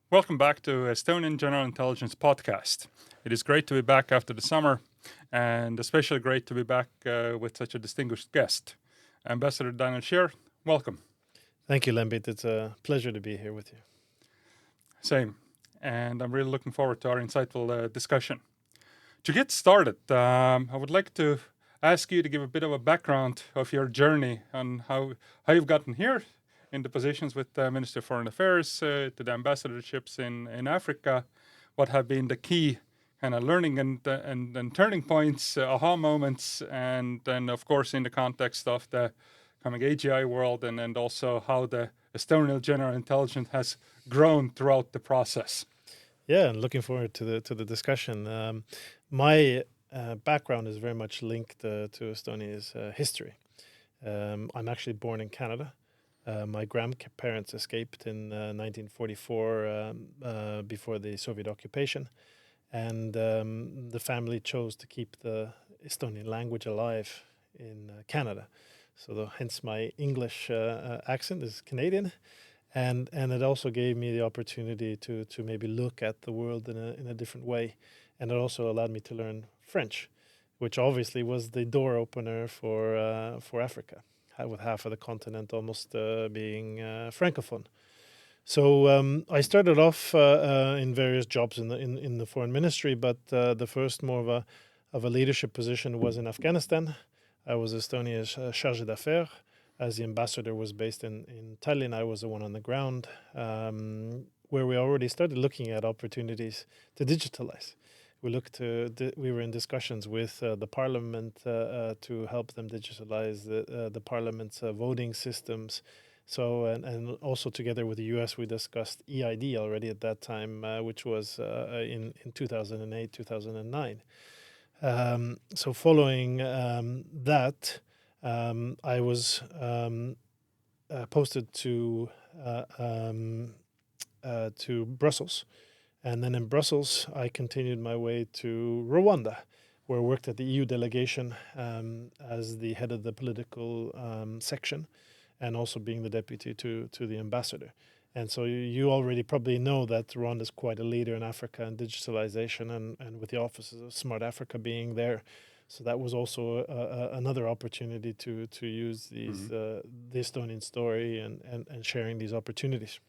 Welcome back to Estonian General Intelligence Podcast. It is great to be back after the summer, and especially great to be back with such a distinguished guest. Ambassador Daniel Schaer, welcome. Thank you, Lembit. It's a pleasure to be here with you. Same. And I'm really looking forward to our insightful discussion. To get started, I would like to ask you to give a bit of a background of your journey on how you've gotten here in the positions with the Ministry of Foreign Affairs, to the ambassadorships in Africa. What have been the key kind of learning and turning points, aha moments, and then, of course, in the context of the coming AGI world, and also how the Estonian General Intelligence has grown throughout the process. Yeah, and looking forward to the discussion. My background is very much linked to Estonia's history. I'm actually born in Canada. My grandparents escaped in 1944 before the Soviet occupation, and the family chose to keep the Estonian language alive in Canada. So, hence my English accent is Canadian, and it also gave me the opportunity to maybe look at the world in a different way, and it also allowed me to learn French, which obviously was the door opener for Africa, with half of the continent almost being francophone. So I started off in various jobs in the foreign ministry, but the first more of a leadership position was in Afghanistan. I was Estonia's chargé d'affaires. As the ambassador was based in Tallinn, I was the one on the ground, where we already started looking at opportunities to digitalize. We were in discussions with the parliament to help them digitalize the parliament's voting systems. So, and also together with the US, we discussed EID already at that time, which was in 2008, 2009. So following that, I was posted to Brussels. And then in Brussels, I continued my way to Rwanda, where I worked at the EU delegation as the head of the political section, and also being the deputy to the ambassador. And so you already probably know that Rwanda is quite a leader in Africa and digitalization, and with the offices of Smart Africa being there. So that was also another opportunity to use the Estonian story and sharing these opportunities.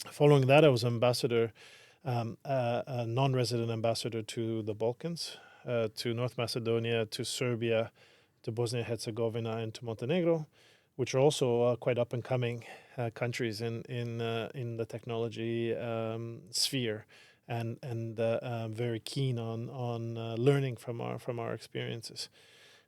Following that, I was ambassador, a non-resident ambassador to the Balkans, to North Macedonia, to Serbia, to Bosnia-Herzegovina, and to Montenegro, which are also quite up and coming countries in the technology sphere, and very keen on learning from our experiences.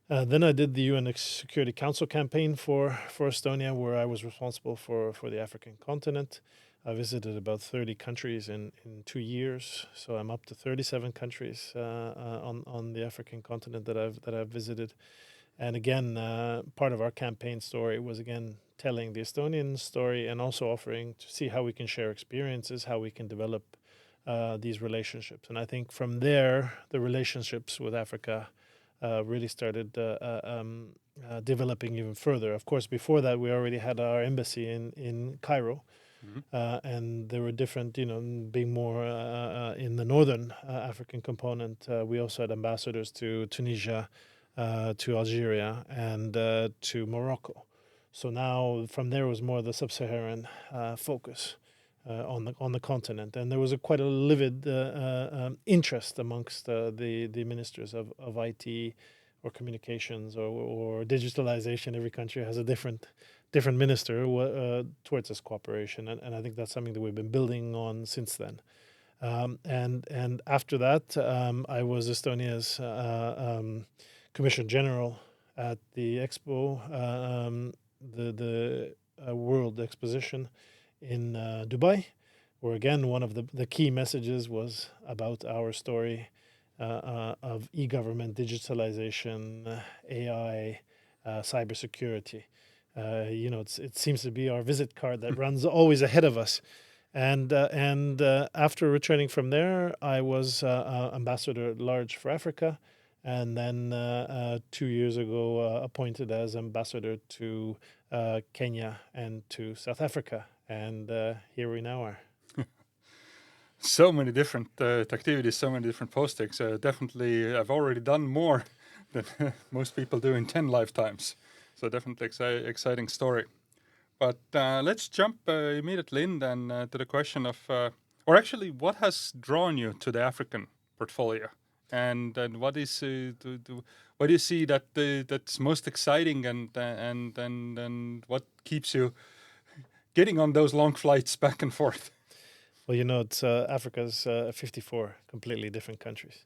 Then I did the UN Security Council campaign for Estonia, where I was responsible for the African continent. I visited about 30 countries in 2 years, so I'm up to 37 countries on the African continent that I've visited. And again, part of our campaign story was again telling the Estonian story and also offering to see how we can share experiences, how we can develop these relationships. And I think from there, the relationships with Africa really started developing even further. Of course, before that, we already had our embassy in Cairo. And there were different, being more in the northern African component. We also had ambassadors to Tunisia, to Algeria, and to Morocco. So now from there was more the sub-Saharan focus on the continent, and there was quite a livid interest amongst the ministers of IT or communications or digitalization. Every country has a different minister towards this cooperation, and I think that's something that we've been building on since then. And after that, I was Estonia's Commissioner General at the EXPO, the World Exposition in Dubai, where again one of the key messages was about our story of e-government, digitalization, AI, cybersecurity. It seems to be our visit card that runs always ahead of us. And after returning from there, I was ambassador at large for Africa, and then 2 years ago appointed as ambassador to Kenya and to South Africa, and here we now are. So many different activities, so many different postings. Definitely, I've already done more than most people do in 10 lifetimes. So definitely exciting story. But let's jump immediately in then to the question of, or actually, what has drawn you to the African portfolio, and what is what do you see that that's most exciting, and what keeps you getting on those long flights back and forth? Well, it's Africa's 54 completely different countries.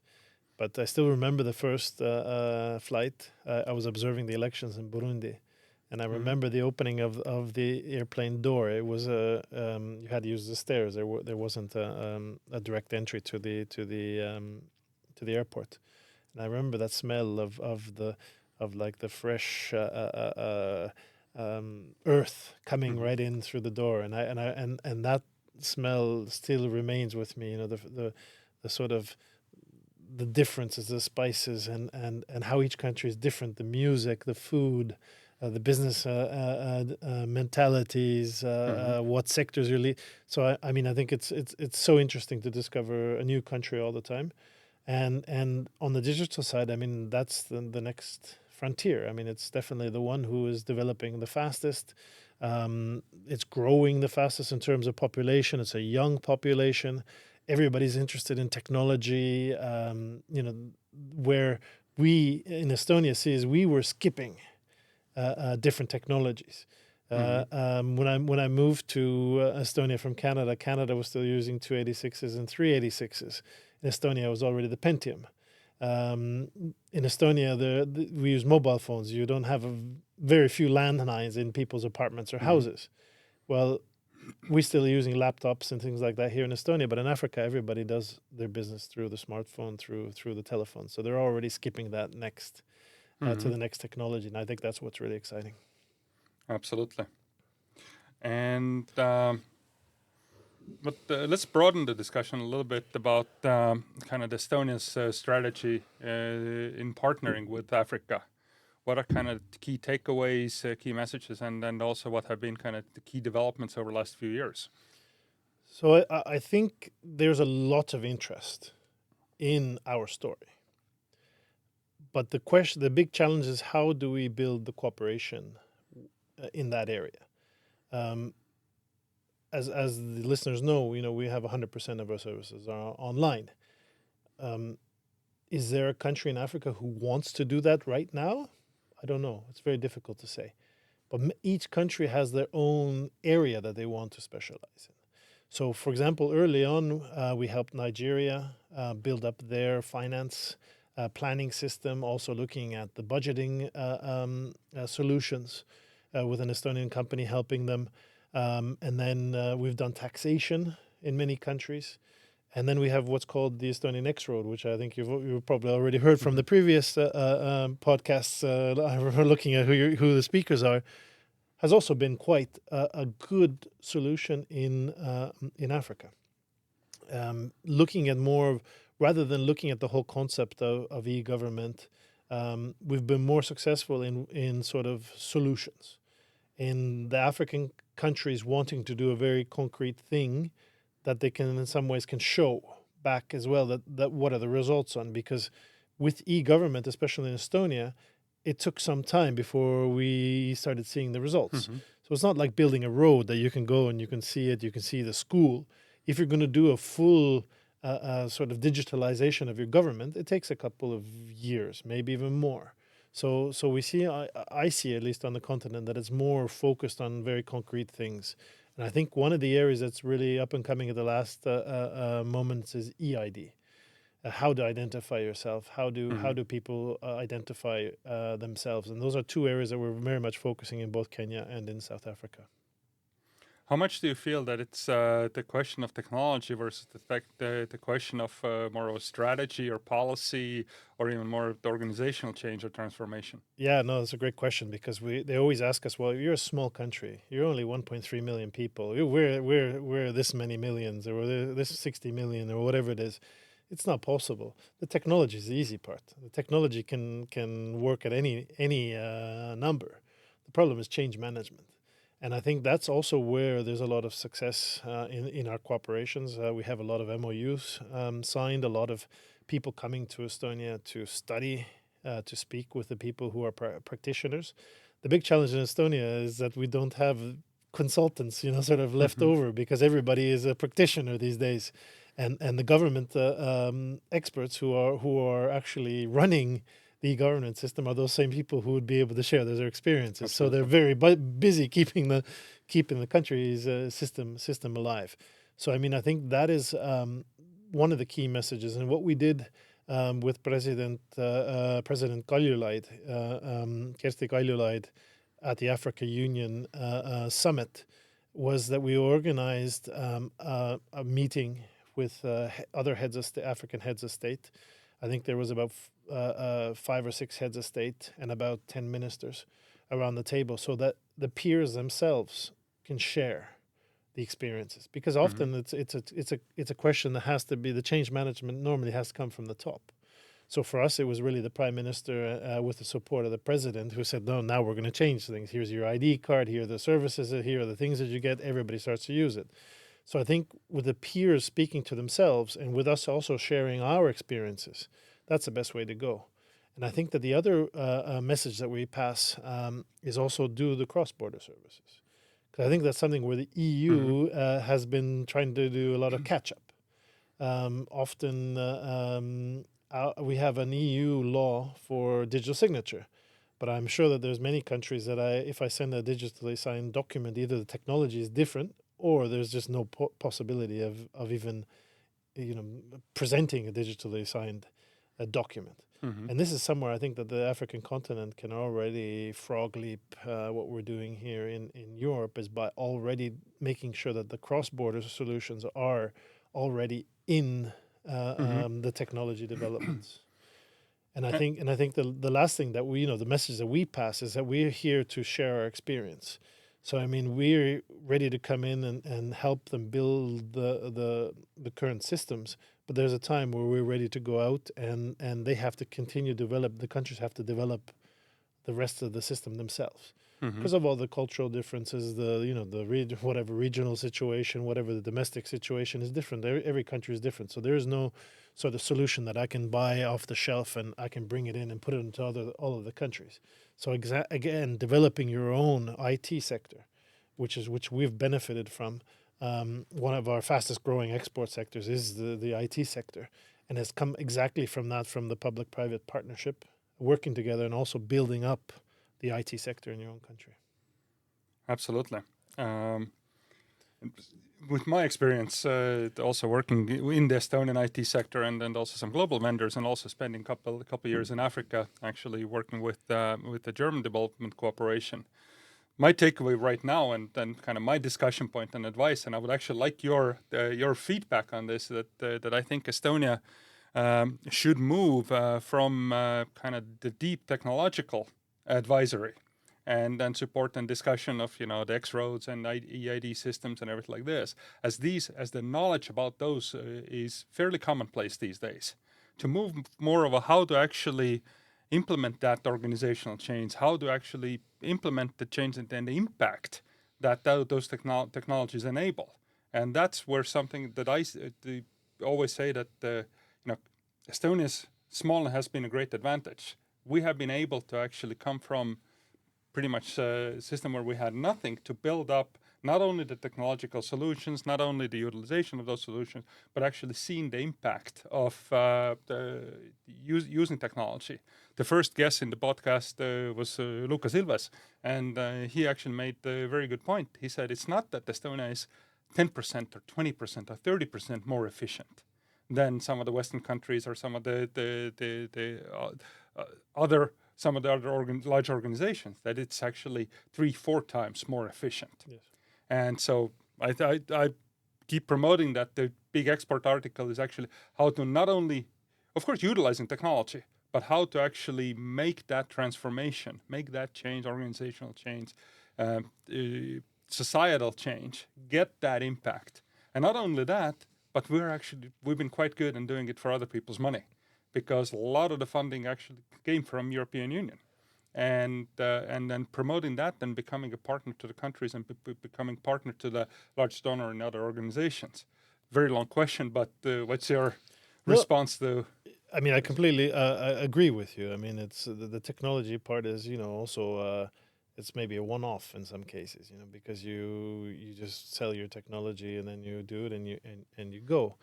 But I still remember the first flight. I was observing the elections in Burundi, and I Mhm. remember the opening of the airplane door. It was you had to use the stairs. There wasn't a direct entry to the airport. And I remember that smell of like the fresh earth coming Mhm. right in through the door, and that smell still remains with me. The sort of the differences, the spices, and how each country is different. The music, the food, the business mentalities, Mhm. what sectors you lead. So I mean, I think it's so interesting to discover a new country all the time. And on the digital side, I mean, that's the next frontier. I mean, it's definitely the one who is developing the fastest. It's growing the fastest in terms of population. It's a young population. Everybody's interested in technology. Where we in Estonia see is we were skipping different technologies. Mhm. When I moved to Estonia from Canada, Canada was still using 286s and 386s. In Estonia, it was already the Pentium. In Estonia, we use mobile phones. You don't have very few landlines in people's apartments or Mhm. houses. Well, we're still using laptops and things like that here in Estonia, but in Africa, everybody does their business through the smartphone, through the telephone. So they're already skipping that next to Mhm. the next technology, and I think that's what's really exciting. Absolutely. And but let's broaden the discussion a little bit about kind of Estonia's strategy in partnering with Africa. What are kind of the key takeaways, key messages, and also what have been kind of the key developments over the last few years? So I think there's a lot of interest in our story, but the big challenge is how do we build the cooperation in that area? Um, as the listeners know, we have 100% of our services are online. Um, is there a country in Africa who wants to do that right now? I don't know. It's very difficult to say. But each country has their own area that they want to specialize in. So, for example, early on, we helped Nigeria build up their finance planning system, also looking at the budgeting solutions with an Estonian company helping them. And then we've done taxation in many countries. And then we have what's called the Estonian X Road, which I think you've probably already heard from Mhm. the previous podcasts. Looking at who the speakers are, has also been quite a good solution in Africa. Looking at more rather than looking at the whole concept of e-government, we've been more successful in sort of solutions in the African countries wanting to do a very concrete thing that they can in some ways can show back as well that what are the results on, because with e-government, especially in Estonia, it took some time before we started seeing the results. Mhm. So it's not like building a road that you can go and you can see it, you can see the school. If you're going to do a full sort of digitalization of your government, it takes a couple of years, maybe even more. So we see, I see at least on the continent that it's more focused on very concrete things, and I think one of the areas that's really up and coming at the last moments is EID. How to identify yourself? How Mhm. do people identify themselves? And those are two areas that we're very much focusing in both Kenya and in South Africa. How much do you feel that it's the question of technology versus the question of more of a strategy or policy or even more of the organizational change or transformation? Yeah, no, that's a great question because they always ask us, well, you're a small country. You're only 1.3 million people. We're this many millions or we're this 60 million or whatever it is. It's not possible. The technology is the easy part. The technology can work at any number. The problem is change management. And I think that's also where there's a lot of success in our cooperations. We have a lot of MOUs signed, a lot of people coming to Estonia to study, to speak with the people who are practitioners. The big challenge in Estonia is that we don't have consultants, sort of left over, because everybody is a practitioner these days, and the government experts who are actually running the governance system are those same people who would be able to share their experiences. Absolutely. So they're very busy keeping the country's system alive. So I mean, I think that is one of the key messages, and what we did with President Kaljulaid, Kersti Kaljulaid, at the Africa Union summit, was that we organized a meeting with other heads of African heads of state. I think there was about 5 or 6 heads of state and about 10 ministers around the table, so that the peers themselves can share the experiences. Because often it's a question that has to be, the change management normally has to come from the top. So for us, it was really the prime minister with the support of the president who said, no, now we're going to change things. Here's your ID card. Here are the services. Here are the things that you get. Everybody starts to use it. So I think with the peers speaking to themselves and with us also sharing our experiences, that's the best way to go. And I think that the other message that we pass is also do the cross-border services. Because I think that's something where the EU has been trying to do a lot of catch-up. Often we have an EU law for digital signature, but I'm sure that there's many countries that if I send a digitally signed document, either the technology is different or there's just no possibility of even presenting a digitally signed document. And this is somewhere I think that the African continent can already frog leap what we're doing here in Europe, is by already making sure that the cross-border solutions are already in the technology developments. And I think the last thing that the message that we pass is that we're here to share our experience. So I mean, we're ready to come in and help them build the current systems, but there's a time where we're ready to go out and they have to continue to develop, the countries have to develop the rest of the system themselves. Because of all the cultural differences, whatever regional situation, whatever the domestic situation is different. Every country is different. So there is no sort of solution that I can buy off the shelf and I can bring it in and put it into all of the countries. So again, developing your own IT sector, which we've benefited from. One of our fastest growing export sectors is the IT sector, and has come exactly from the public-private partnership, working together and also building up the IT sector in your own country. Absolutely. With my experience, also working in the Estonian IT sector and also some global vendors, and also spending a couple years in Africa, actually working with the German Development Cooperation. My takeaway right now, and then kind of my discussion point and advice, and I would actually like your feedback on this, that I think Estonia should move from kind of the deep technological advisory and then support and discussion of the X roads and EID systems and everything like this, as the knowledge about those is fairly commonplace these days, to move more of a how to actually implement that organizational change, how to actually implement the change and then the impact that those technologies enable. And that's where something that I always say that Estonia's smallness has been a great advantage. We have been able to actually come from pretty much a system where we had nothing to build up not only the technological solutions, not only the utilization of those solutions, but actually seeing the impact of using technology. The first guest in the podcast was Lucas Ilves, and he actually made a very good point. He said it's not that Estonia is 10% or 20% or 30% more efficient than some of the Western countries or some of the other large organizations, that it's actually 3-4 times more efficient. Yes. And so I keep promoting that the big export article is actually how to not only, of course, utilizing technology, but how to actually make that transformation, make that change, organizational change, societal change, get that impact. And not only that, but we've been quite good in doing it for other people's money, because a lot of the funding actually came from European Union. and then promoting that, then becoming a partner to the countries and becoming partner to the large donor and other organizations. Very long question, but what's your No, response to? I mean, I completely I agree with you. I mean, it's the technology part is, also it's maybe a one-off in some cases, because you just sell your technology and then you do it and you go.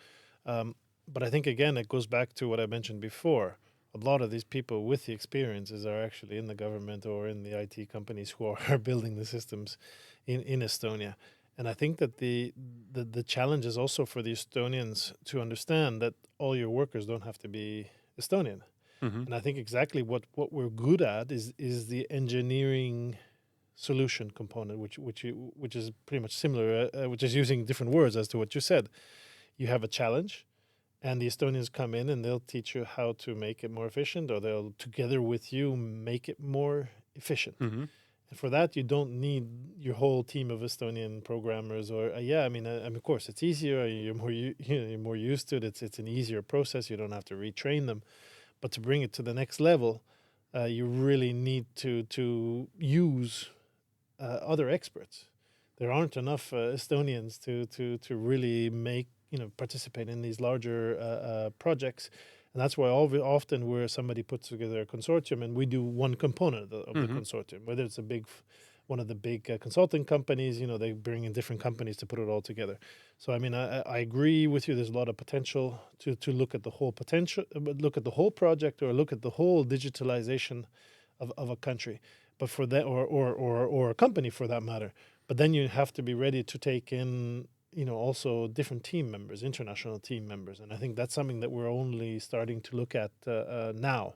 But I think again it goes back to what I mentioned before. A lot of these people with the experiences are actually in the government or in the IT companies who are building the systems in Estonia. And I think that the challenge is also for the Estonians to understand that all your workers don't have to be Estonian. Mm-hmm. And I think exactly what we're good at is the engineering solution component, which is pretty much similar, which is using different words as to what you said. You have a challenge, and the Estonians come in and they'll teach you how to make it more efficient, or they'll together with you make it more efficient. Mm-hmm. And for that, you don't need your whole team of Estonian programmers. Or I mean, of course, it's easier. You're more you're more used to it. It's an easier process. You don't have to retrain them. But to bring it to the next level, you really need to use other experts. There aren't enough Estonians to really make participate in these larger projects, and that's why often where somebody puts together a consortium and we do one component of the Mm-hmm. consortium, whether it's one of the big consulting companies, they bring in different companies to put it all together. So I mean, I agree with you. There's a lot of potential to look at the whole potential, look at the whole project, or look at the whole digitalization of a country, but for that, or a company for that matter. But then you have to be ready to take in, also different team members, international team members, and I think that's something that we're only starting to look at now.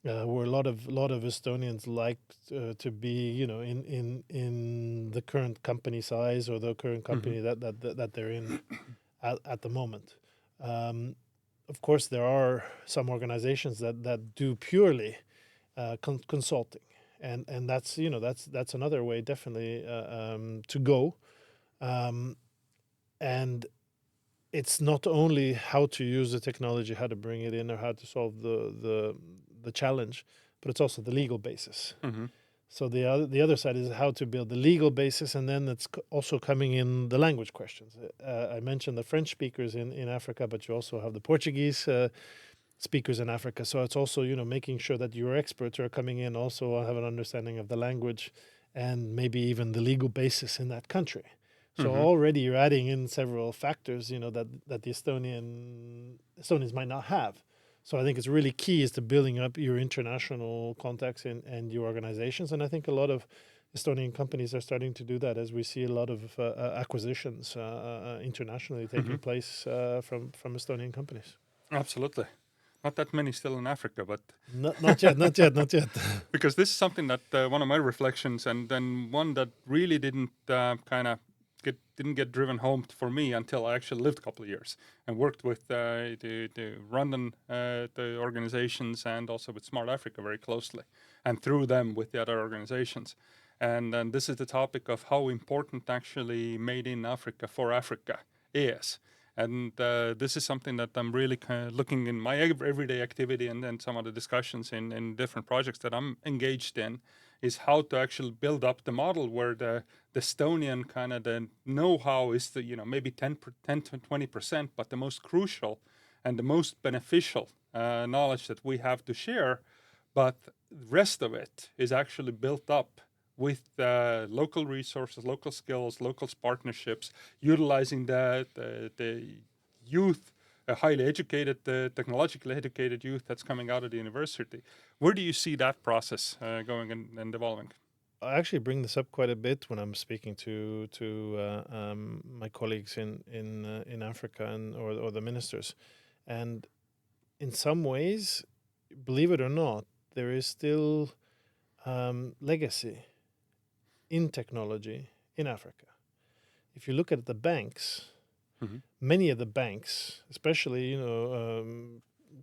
Where a lot of Estonians like to be, in the current company size or the current Mm-hmm. company that they're in at the moment. Of course, there are some organizations that do purely consulting, and that's that's another way definitely to go, um, and it's not only how to use the technology, how to bring it in, or how to solve the challenge, but it's also the legal basis. Mm-hmm. So the other side is how to build the legal basis, and then it's also coming in the language questions. I mentioned the French speakers in Africa, but you also have the Portuguese speakers in Africa. So it's also making sure that your experts are coming in also have an understanding of the language and maybe even the legal basis in that country. So Mm-hmm. already you're adding in several factors, that the Estonians might not have. So I think it's really key is to building up your international contacts and your organizations. And I think a lot of Estonian companies are starting to do that, as we see a lot of acquisitions internationally taking Mm-hmm. place from Estonian companies. Absolutely. Not that many still in Africa, but Not yet, not yet, not yet. because this is something that one of my reflections, and then one that really didn't kind of didn't get driven home for me until I actually lived a couple of years and worked with the Rwandan the organizations and also with Smart Africa very closely, and through them with the other organizations. And then this is the topic of how important actually Made in Africa for Africa is. And this is something that I'm really kind of looking in my everyday activity, and then some of the discussions in different projects that I'm engaged in, is how to actually build up the model where the Estonian kind of the know-how is the maybe 10 to 20%, but the most crucial and the most beneficial knowledge that we have to share, but the rest of it is actually built up with local resources, local skills, local partnerships, utilizing the youth, highly educated, technologically educated youth that's coming out of the university. Where do you see that process going and evolving? I actually bring this up quite a bit when I'm speaking to my colleagues in Africa and or the ministers, and in some ways, believe it or not, there is still legacy in technology in Africa. If you look at the banks, Mm-hmm. many of the banks, especially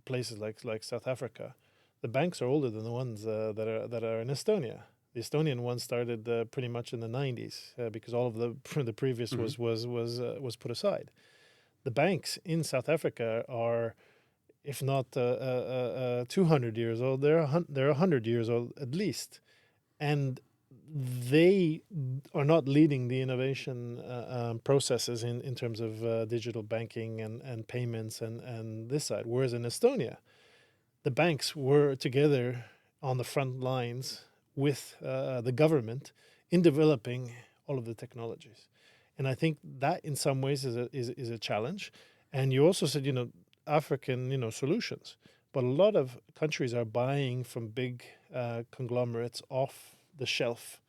places like South Africa, the banks are older than the ones that are in Estonia. The Estonian one started pretty much in the 90s because all of the previous Mm-hmm. was put aside. The banks in South Africa are if not 200 years old, they're 100 years old at least, and they are not leading the innovation processes in terms of digital banking and payments and this side. Whereas in Estonia, the banks were together on the front lines with the government in developing all of the technologies. And I think that in some ways is a challenge. And you also said, African, solutions. But a lot of countries are buying from big conglomerates off the shelf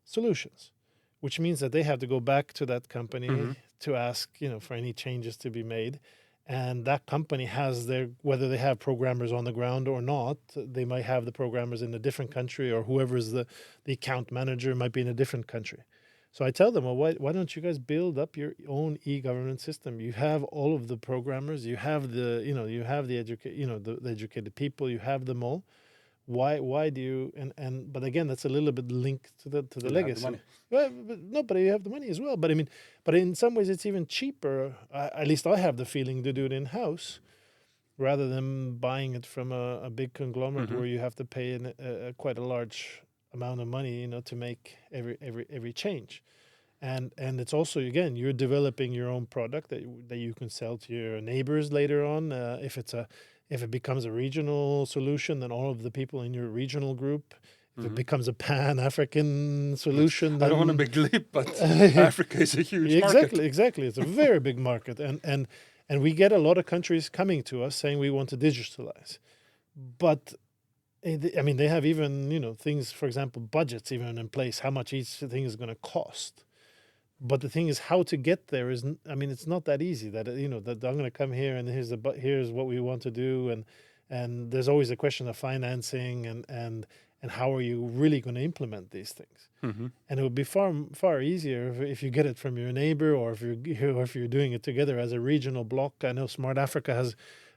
solutions, which means that they have to go back to that company to ask, for any changes to be made. And that company has whether they have programmers on the ground or not, they might have the programmers in a different country, or whoever's the account manager might be in a different country. So I tell them, well, why don't you guys build up your own e-government system? You have all of the programmers, you have the educated people, you have them all. Why do you but again, that's a little bit linked to the You have the legacy. money. Well, but no, but you have the money as well. But I mean, but in some ways, it's even cheaper. At least I have the feeling to do it in house, rather than buying it from a big conglomerate where you have to pay quite a large amount of money, to make every change. And it's also, again, you're developing your own product that you can sell to your neighbors later on. If it becomes a regional solution, then all of the people in your regional group. If it becomes a pan-African solution, then I don't want a big leap, but Africa is a huge market. Exactly. It's a very big market, and we get a lot of countries coming to us saying we want to digitalize, but they have even things, for example, budgets even in place, how much each thing is going to cost. But the thing is, how to get there is, it's not that easy. That that I'm going to come here and here's what we want to do, and there's always a question of financing and how are you really going to implement these things. And it would be far easier if you get it from your neighbor, or if you're doing it together as a regional block. I know Smart Africa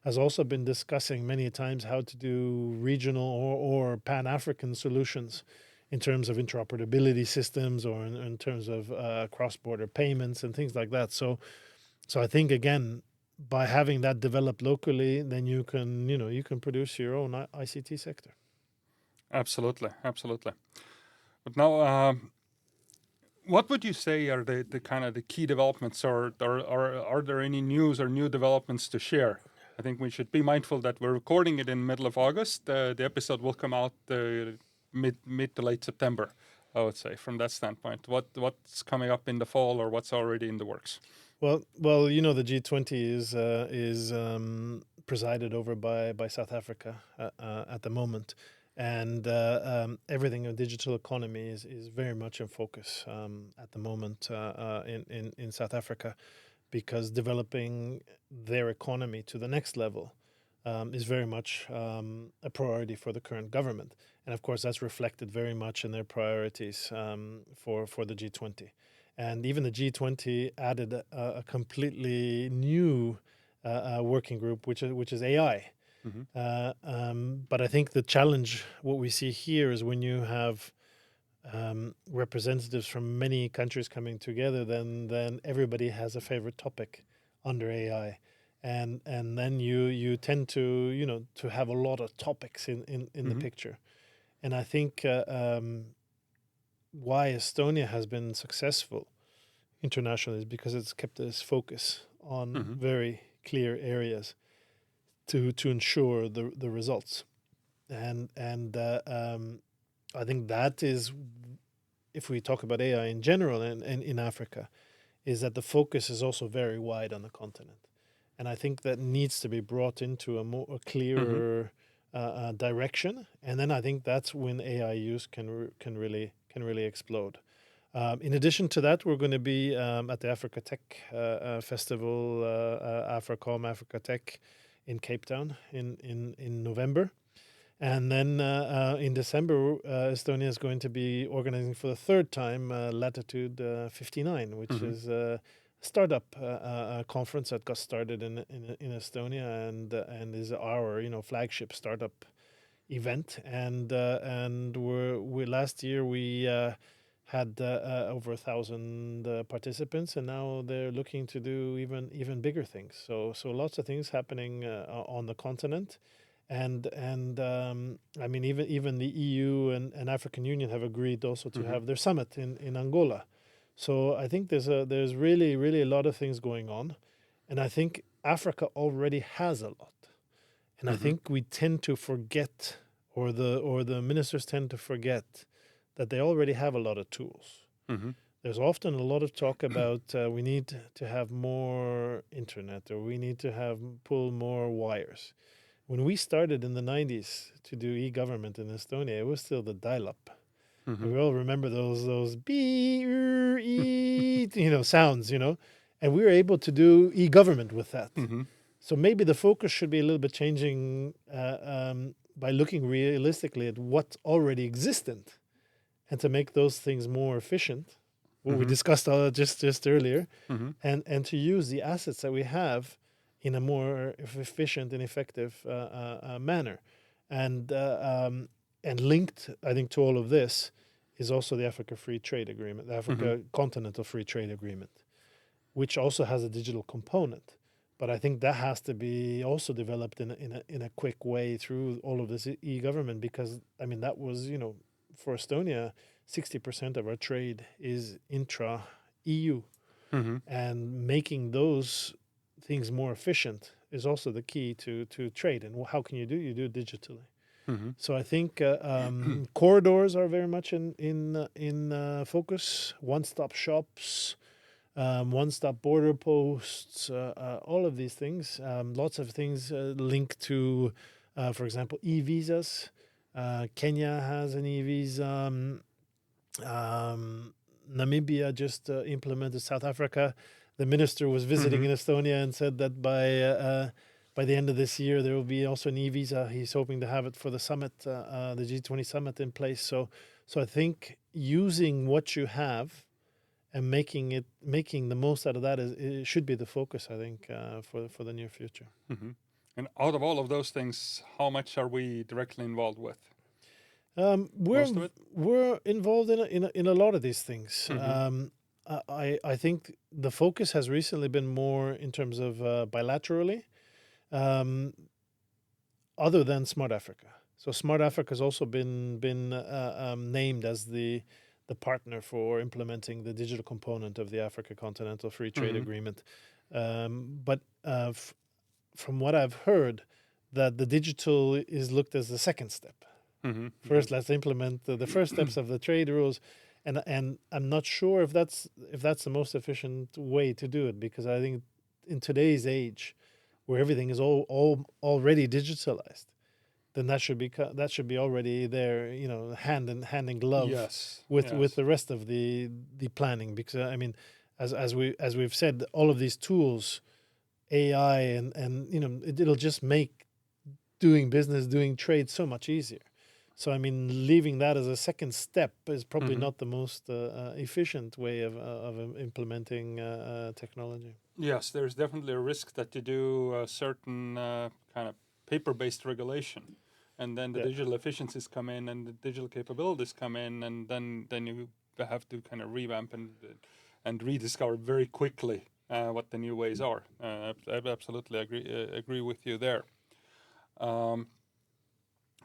has also been discussing many times how to do regional or Pan-African solutions in terms of interoperability systems, or in terms of cross-border payments and things like that. So I think, again, by having that developed locally, then you can produce your own ICT sector. Absolutely. But now, what would you say are the kind of the key developments, or are there any news or new developments to share? I think we should be mindful that we're recording it in middle of August. The episode will come out mid to late September, I would say. From that standpoint, what's coming up in the fall, or what's already in the works? Well, the G20 is presided over by South Africa at the moment, and everything in digital economy is very much in focus at the moment in South Africa, because developing their economy to the next level is very much a priority for the current government. And of course, that's reflected very much in their priorities for the G20. And even the G20 added a completely new working group, which is AI. But I think the challenge, what we see here, is when you have representatives from many countries coming together, then everybody has a favorite topic under AI. And then you tend to to have a lot of topics in the picture. And I think why Estonia has been successful internationally is because it's kept its focus on very clear areas to ensure the results. And I think that is, if we talk about AI in general and in Africa, is that the focus is also very wide on the continent. And I think that needs to be brought into a clearer direction. And then I think that's when AI use can really explode. In addition to that, we're going to be at the Africa Tech Festival, AFRICOM, Africa Tech in Cape Town in November. And then in December, Estonia is going to be organizing for the third time Latitude 59, which is a startup conference that got started in Estonia and is our flagship startup event. And we last year we had over 1,000 participants, and now they're looking to do even bigger things. So lots of things happening on the continent, and I mean even the EU and African Union have agreed also to have their summit in Angola. So I think there's really a lot of things going on, and I think Africa already has a lot, and I think we tend to forget, or the ministers tend to forget, that they already have a lot of tools. There's often a lot of talk about we need to have more internet, or we need to have pull more wires. When we started in the 90s to do e-government in Estonia, it was still the dial-up. And we all remember those b e sounds, and we were able to do e-government with that. So maybe the focus should be a little bit changing by looking realistically at what's already existent, and to make those things more efficient, what we discussed just earlier, and to use the assets that we have in a more efficient and effective manner. And linked, I think, to all of this is also the Africa Free Trade Agreement, the Africa Continental Free Trade Agreement, which also has a digital component. But I think that has to be also developed in a quick way through all of this e-government, because I mean that was, for Estonia, 60% of our trade is intra-EU, and making those things more efficient is also the key to trade. And how can you do? You do it digitally. So I think corridors are very much in focus. One-stop shops, one-stop border posts, all of these things. Lots of things linked to, for example, e-visas. Kenya has an e-visa. Namibia just implemented. South Africa, the minister was visiting in Estonia and said that by the end of this year there will be also an e-visa. He's hoping to have it for the summit, the G20 summit in place. So I think using what you have and making the most out of that it should be the focus, I think, for the near future. And out of all of those things, how much are we directly involved with? Most of it? We're involved in a lot of these things. I think the focus has recently been more in terms of bilaterally, other than Smart Africa. So Smart Africa has also been named as the partner for implementing the digital component of the Africa Continental Free Trade Agreement. But from what I've heard, that the digital is looked as the second step. First, let's implement the first steps of the trade rules, and I'm not sure if that's the most efficient way to do it, because I think in today's age, where everything is all already digitalized, then that should be already there, hand in glove with the rest of the planning. Because I mean, as we've said, all of these tools, AI and it'll just make doing business, doing trade so much easier. So I mean, leaving that as a second step is probably not the most efficient way of implementing technology. Yes, there's definitely a risk that you do a certain kind of paper-based regulation, and then the digital efficiencies come in, and the digital capabilities come in, and then you have to kind of revamp and rediscover very quickly what the new ways are. I absolutely agree with you there.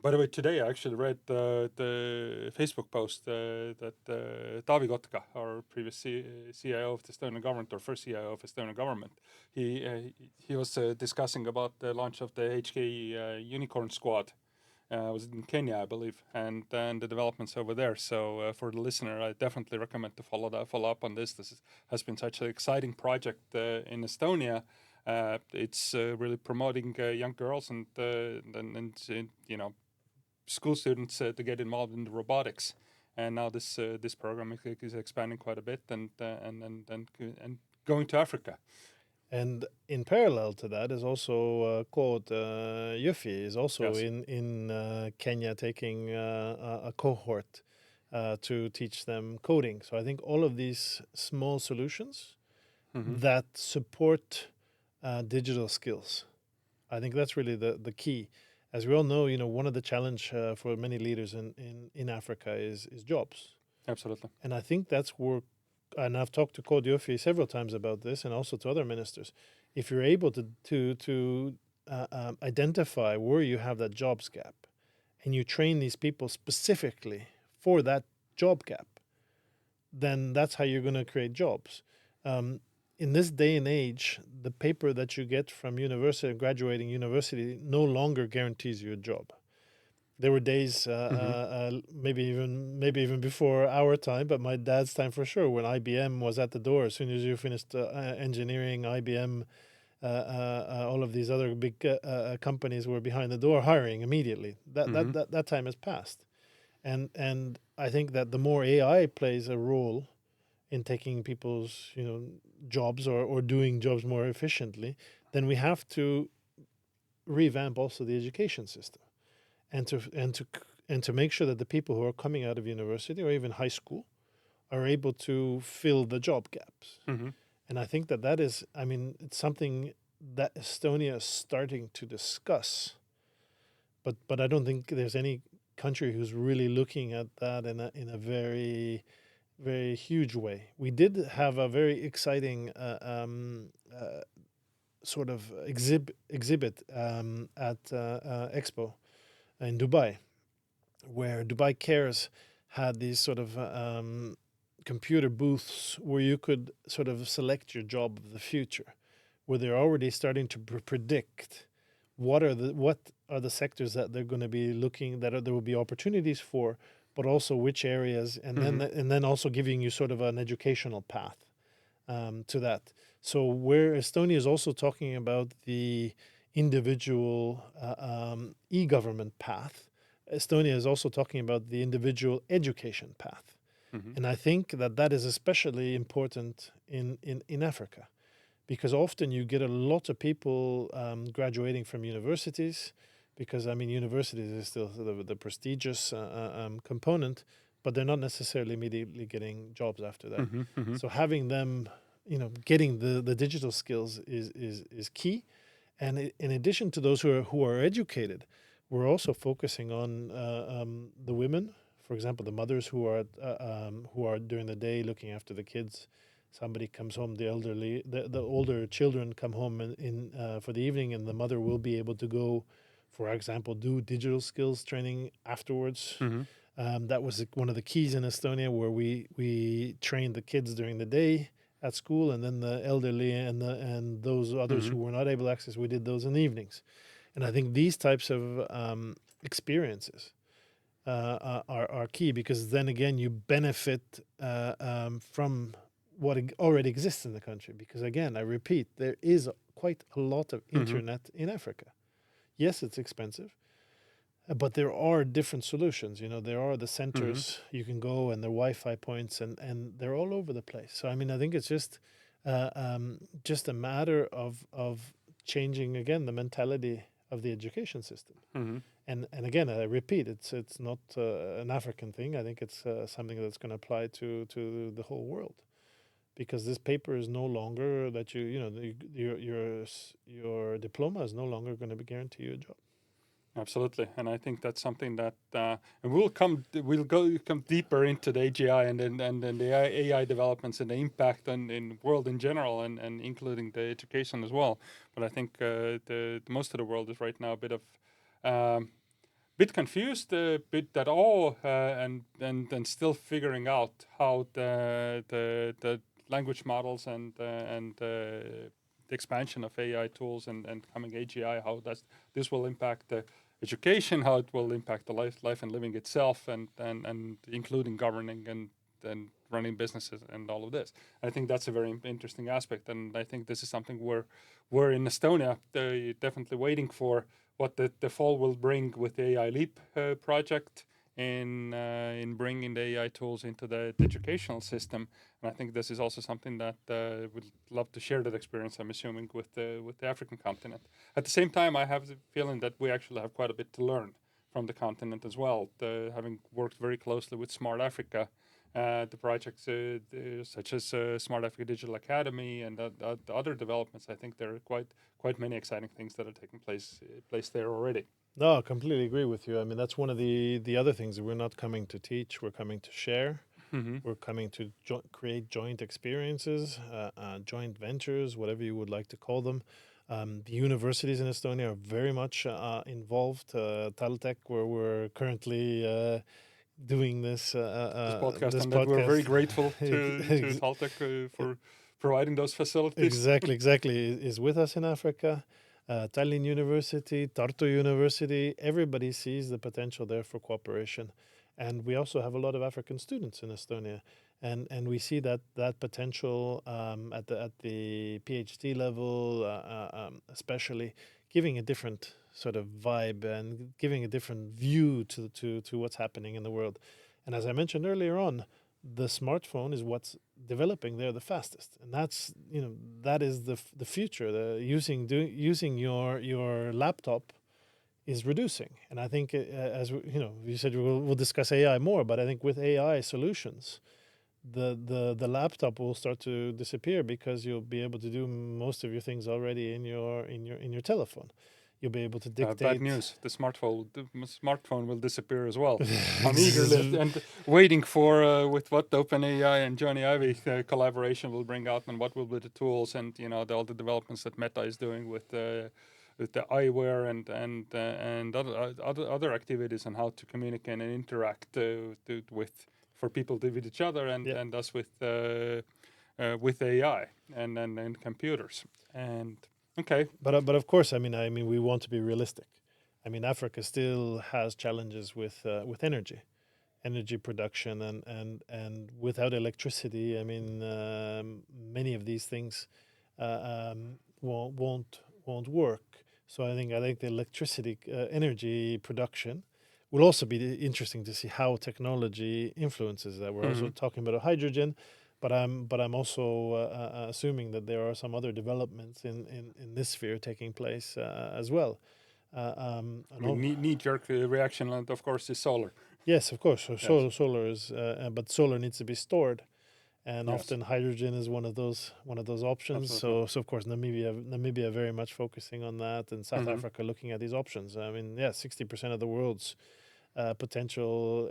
By the way, today I actually read the Facebook post that Taavi Kotka, our previous CIO of the Estonian government, or first CIO of Estonian government, he was discussing about the launch of the HK Unicorn Squad. Was in Kenya, I believe, and the developments over there. So for the listener, I definitely recommend to follow up on this. This has been such an exciting project in Estonia. It's really promoting young girls and school students to get involved in the robotics, and now this program is expanding quite a bit and going to Africa. And in parallel to that is also called Yuffie is also in Kenya, taking a cohort to teach them coding. So I think all of these small solutions that support digital skills, I think that's really the key. As we all know, one of the challenge for many leaders in Africa is jobs. Absolutely. And I think that's where, and I've talked to Kodiofi several times about this, and also to other ministers. If you're able to identify where you have that jobs gap, and you train these people specifically for that job gap, then that's how you're going to create jobs. In this day and age, the paper that you get from university, graduating university, no longer guarantees you a job. There were days, maybe even before our time, but my dad's time for sure, when IBM was at the door. As soon as you finished engineering, IBM, all of these other big companies were behind the door hiring immediately. That time has passed, and I think that the more AI plays a role in taking people's jobs or doing jobs more efficiently, then we have to revamp also the education system, and to make sure that the people who are coming out of university or even high school are able to fill the job gaps. And I think that is, I mean, it's something that Estonia is starting to discuss, but I don't think there's any country who's really looking at that in a very, very huge way. We did have a very exciting sort of exhibit at EXPO in Dubai, where Dubai Cares had these sort of computer booths where you could sort of select your job of the future, where they're already starting to predict what are the sectors that they're going to be looking there will be opportunities for, but also which areas, and then also giving you sort of an educational path to that. So where Estonia is also talking about the individual e-government path, Estonia is also talking about the individual education path. And I think that is especially important in Africa, because often you get a lot of people graduating from universities, because I mean universities is still the prestigious component, but they're not necessarily immediately getting jobs after that. So having them, getting the digital skills is key. And in addition to those who are educated, we're also focusing on the women, for example, the mothers who are during the day looking after the kids. Somebody comes home, the elderly, the older children come home in for the evening, and the mother will be able to go, for example, do digital skills training afterwards. That was one of the keys in Estonia, where we trained the kids during the day at school, and then the elderly and those others who were not able to access, we did those in the evenings. And I think these types of experiences are key, because then again you benefit from what already exists in the country. Because again, I repeat, there is quite a lot of internet in Africa. Yes, it's expensive, but there are different solutions. There are the centers you can go, and the Wi-Fi points, and they're all over the place. So I mean, I think it's just a matter of changing again the mentality of the education system. And again, I repeat, it's not an African thing. I think it's something that's going to apply to the whole world, because this paper is no longer that your diploma is no longer going to guarantee you a job. Absolutely, and I think that's something that and we'll come deeper into the AGI and then the AI developments and the impact on in world in general, and including the education as well. But I think the most of the world is right now a bit confused, a bit at all, and still figuring out how the language models and the expansion of AI tools and coming AGI, how this will impact the education, how it will impact the life and living itself, and including governing and running businesses and all of this. I think that's a very interesting aspect, and I think this is something we're in Estonia definitely waiting for what the fall will bring with the AI Leap project in bringing the AI tools into the educational system. And I think this is also something that would love to share that experience, I'm assuming, with the African continent. At the same time, I have the feeling that we actually have quite a bit to learn from the continent as well, having worked very closely with Smart Africa. The projects such as Smart Africa Digital Academy and the other developments, I think there are quite many exciting things that are taking place there already. No, I completely agree with you. I mean, that's one of the other things that we're not coming to teach, we're coming to share. Mm-hmm. We're coming to create joint experiences, joint ventures, whatever you would like to call them. The universities in Estonia are very much involved. TalTech, where we're currently doing This podcast, this and that we're very podcast. grateful to Taltech for providing those facilities. Exactly, is with us in Africa. Tallinn University, Tartu University, everybody sees the potential there for cooperation. And we also have a lot of African students in Estonia. And we see that potential at the PhD level, especially giving a different sort of vibe and giving a different view to what's happening in the world. And as I mentioned earlier on, the smartphone is what's developing there the fastest, and that's that is the future. The using your laptop is reducing, and I think you said we'll discuss AI more, but I think with AI solutions, the laptop will start to disappear because you'll be able to do most of your things already in your telephone. You'll be able to dictate. Bad news: the smartphone will disappear as well. I'm eagerly and waiting for with what OpenAI and Johnny Ive collaboration will bring out, and what will be the tools, and all the developments that Meta is doing with the eyewear and other activities, and how to communicate and interact with for people with each other and us with AI and computers. And okay, but of course, I mean, we want to be realistic. I mean, Africa still has challenges with energy production, and without electricity, I mean, many of these things won't work. So I think the electricity energy production will also be interesting to see how technology influences that. We're also talking about hydrogen, but I'm also assuming that there are some other developments in this sphere taking place as well. knee-jerk reaction, and of course, is solar. Yes, of course. So Yes. solar is, but solar needs to be stored, and Yes. often hydrogen is one of those options. Absolutely. So of course, Namibia very much focusing on that, and South Africa looking at these options. I mean, 60% of the world's potential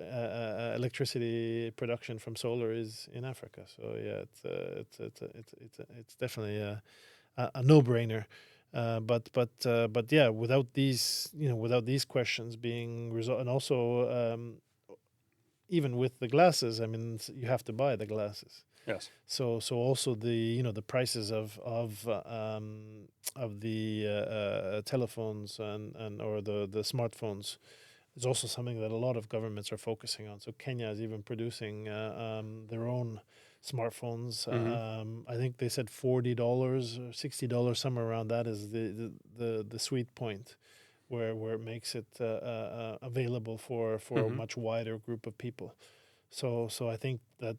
electricity production from solar is in Africa. So yeah, it's definitely a no-brainer. But yeah, without these questions being resolved, and also even with the glasses, I mean, you have to buy the glasses. Yes. So also the prices of the telephones and or the smartphones is also something that a lot of governments are focusing on. So Kenya is even producing their own smartphones. I think they said $40 or $60, somewhere around that is the sweet point where it makes it available for a much wider group of people. So I think that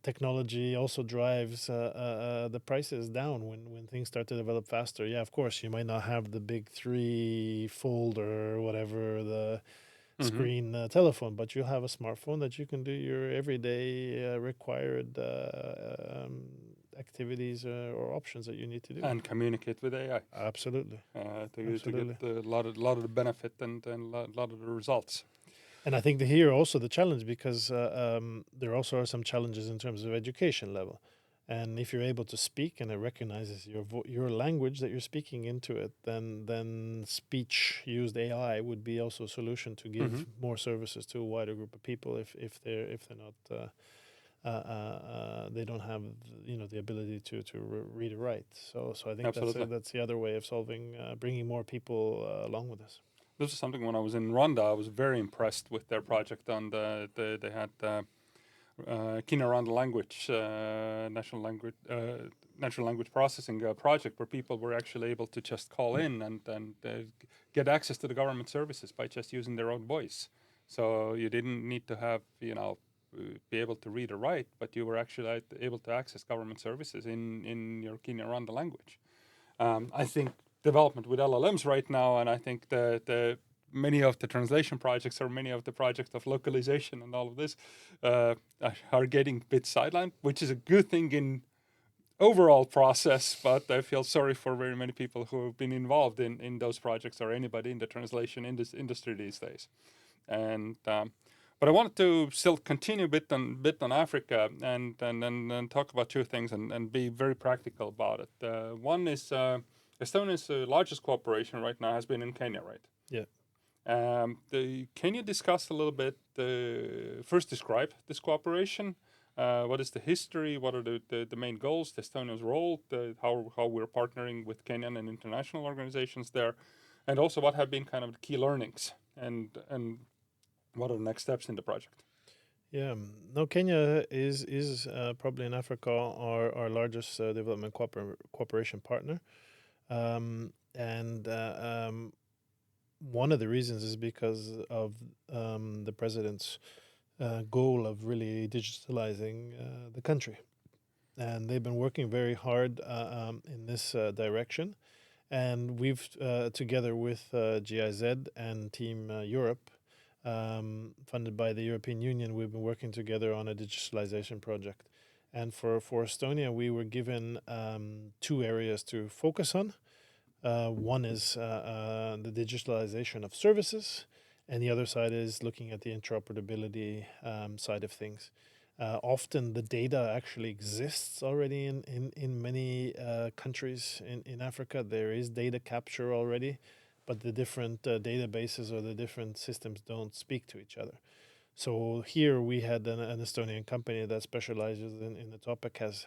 technology also drives the prices down when things start to develop faster. Yeah, of course, you might not have the big 3-fold or whatever the screen telephone, but you'll have a smartphone that you can do your everyday required activities or options that you need to do. And communicate with AI. Absolutely. To get a lot of the benefit and a lot of the results. And I think here also the challenge, because there also are some challenges in terms of education level. And if you're able to speak and it recognizes your language that you're speaking into it, then speech used AI would be also a solution to give more services to a wider group of people if they're not they don't have the ability to read or write. So I think that's the other way of solving, bringing more people along with us. This is something when I was in Rwanda, I was very impressed with their project. And they had Kinyarwanda language, natural language processing project, where people were actually able to just call in and get access to the government services by just using their own voice. So you didn't need to have be able to read or write, but you were actually able to access government services in your Kinyarwanda language. I think development with LLMs right now, and I think the many of the translation projects or many of the projects of localization and all of this are getting a bit sidelined, which is a good thing in overall process, but I feel sorry for very many people who have been involved in those projects, or anybody in the translation industry these days. And But I wanted to still continue a bit on Africa and talk about two things and be very practical about it. One is Estonia's largest cooperation right now has been in Kenya, right? Yeah. Can you discuss a little bit, first describe this cooperation? What is the history? What are the main goals, Estonia's role, how we're partnering with Kenyan and international organizations there, and also what have been kind of the key learnings and what are the next steps in the project? Yeah, no, Kenya is probably in Africa our largest development cooperation partner, and one of the reasons is because of the president's goal of really digitalizing the country, and they've been working very hard in this direction. And we've, together with GIZ and Team Europe, funded by the European Union, we've been working together on a digitalization project. And for Estonia, we were given two areas to focus on. One is the digitalization of services, and the other side is looking at the interoperability side of things. Often the data actually exists already in many countries in Africa. There is data capture already, but the different databases or the different systems don't speak to each other. So here we had an Estonian company that specializes in the topic, has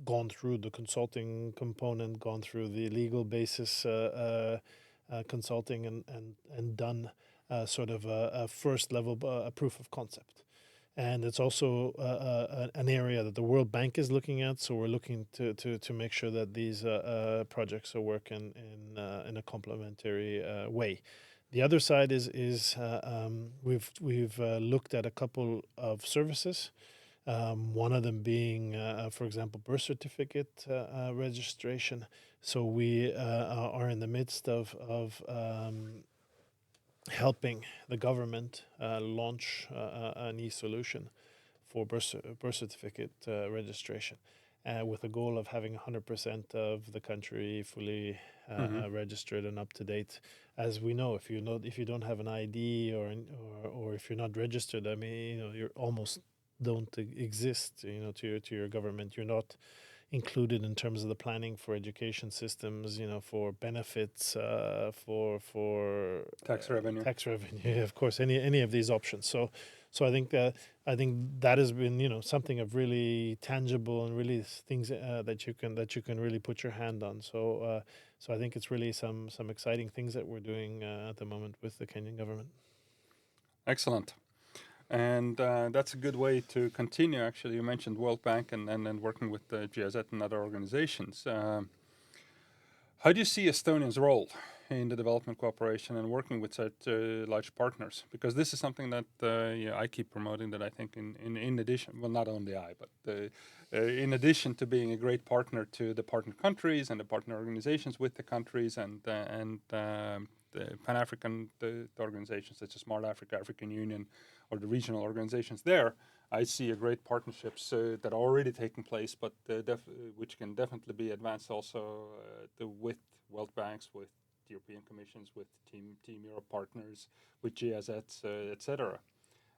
gone through the consulting component, gone through the legal basis consulting, and done sort of a first level a proof of concept. And it's also an area that the World Bank is looking at. So we're looking to make sure that these projects are working in a complementary way. The other side is we've looked at a couple of services. One of them being, for example, birth certificate registration. So we are in the midst of helping the government launch an e-solution for birth certificate registration, with a goal of having 100% of the country fully registered and up to date. As we know, if you don't have an ID or if you're not registered, I mean, you almost don't exist. To your government, you're not included in terms of the planning for education systems, for benefits, for Tax revenue. tax revenue, of course, any of these options. So I think that has been something of really tangible and really things that you can really put your hand on. So I think it's really some exciting things that we're doing at the moment with the Kenyan government. Excellent. And that's a good way to continue. Actually, you mentioned World Bank and working with the GIZ and other organizations. How do you see Estonia's role in the development cooperation and working with such large partners? Because this is something that I keep promoting. That I think in addition, well, not only I, but in addition to being a great partner to the partner countries and the partner organizations with the countries and the Pan-African the organizations such as Smart Africa, African Union, or the regional organizations there, I see a great partnerships that are already taking place, but which can definitely be advanced also with World Banks, with European Commissions, with Team Europe partners, with GIZ, etc.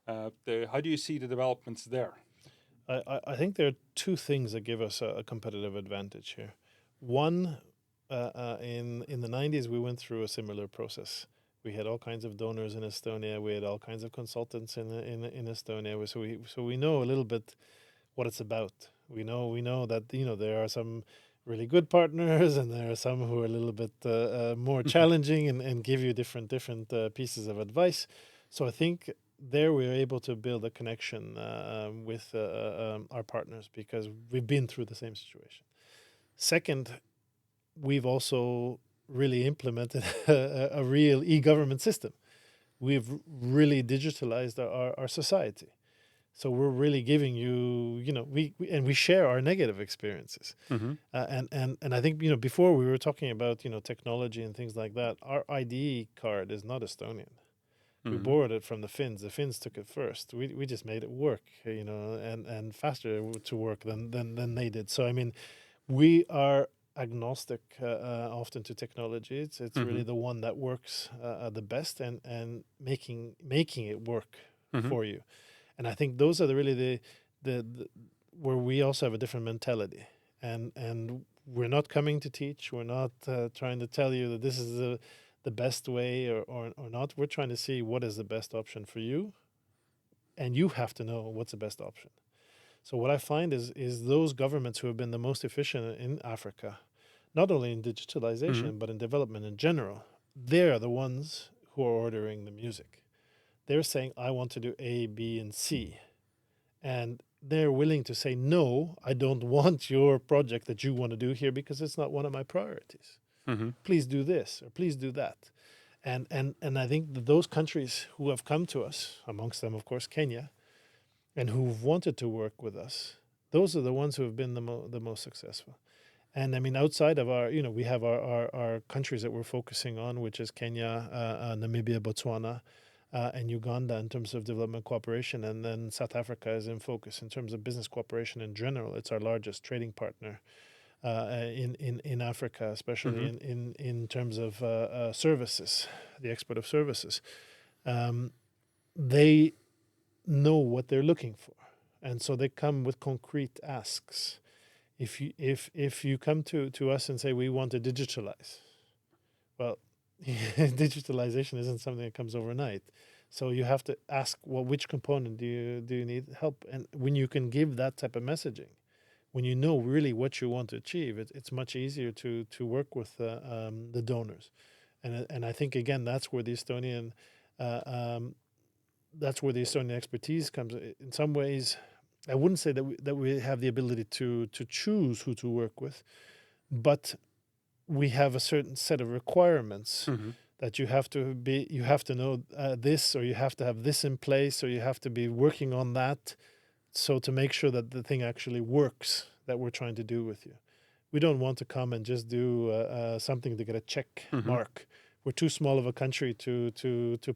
How do you see the developments there? I think there are two things that give us a competitive advantage here. One, in the 90s, we went through a similar process. We had all kinds of donors in Estonia. We had all kinds of consultants in Estonia. So we know a little bit what it's about. We know that there are some really good partners, and there are some who are a little bit more challenging and give you different pieces of advice. So I think there we are able to build a connection with our partners because we've been through the same situation. Second, we've also really implemented a real e-government system. We've really digitalized our society. So we're really giving we share our negative experiences. Mm-hmm. And I think, before we were talking about, technology and things like that. Our ID card is not Estonian. We borrowed it from the Finns. The Finns took it first. We just made it work, and faster to work than they did. So, I mean, we are agnostic often to technology. It's really the one that works the best and making it work for you. And I think those are really the where we also have a different mentality. And we're not coming to teach. We're not trying to tell you that this is the best way or not. We're trying to see what is the best option for you. And you have to know what's the best option. So what I find is those governments who have been the most efficient in Africa, not only in digitalization, but in development in general, they're the ones who are ordering the music. They're saying, I want to do A, B, and C. And they're willing to say, no, I don't want your project that you want to do here because it's not one of my priorities. Please do this or please do that. And I think that those countries who have come to us, amongst them, of course, Kenya, and who've wanted to work with us, those are the ones who have been the most successful. And I mean, outside of our, we have our countries that we're focusing on, which is Kenya, Namibia, Botswana, and Uganda in terms of development cooperation. And then South Africa is in focus in terms of business cooperation in general. It's our largest trading partner in Africa, especially in terms of services, the export of services. They know what they're looking for. And so they come with concrete asks. If you come to us and say we want to digitalize, well, digitalization isn't something that comes overnight. So you have to ask, well, which component do you need help? And when you can give that type of messaging, when you know really what you want to achieve, it's much easier to work with the donors. And I think again that's where the Estonian expertise comes. In some ways, I wouldn't say that we have the ability to choose who to work with, but we have a certain set of requirements that you have to know this, or you have to have this in place, or you have to be working on that. So to make sure that the thing actually works that we're trying to do with you. We don't want to come and just do something to get a check mark. We're too small of a country to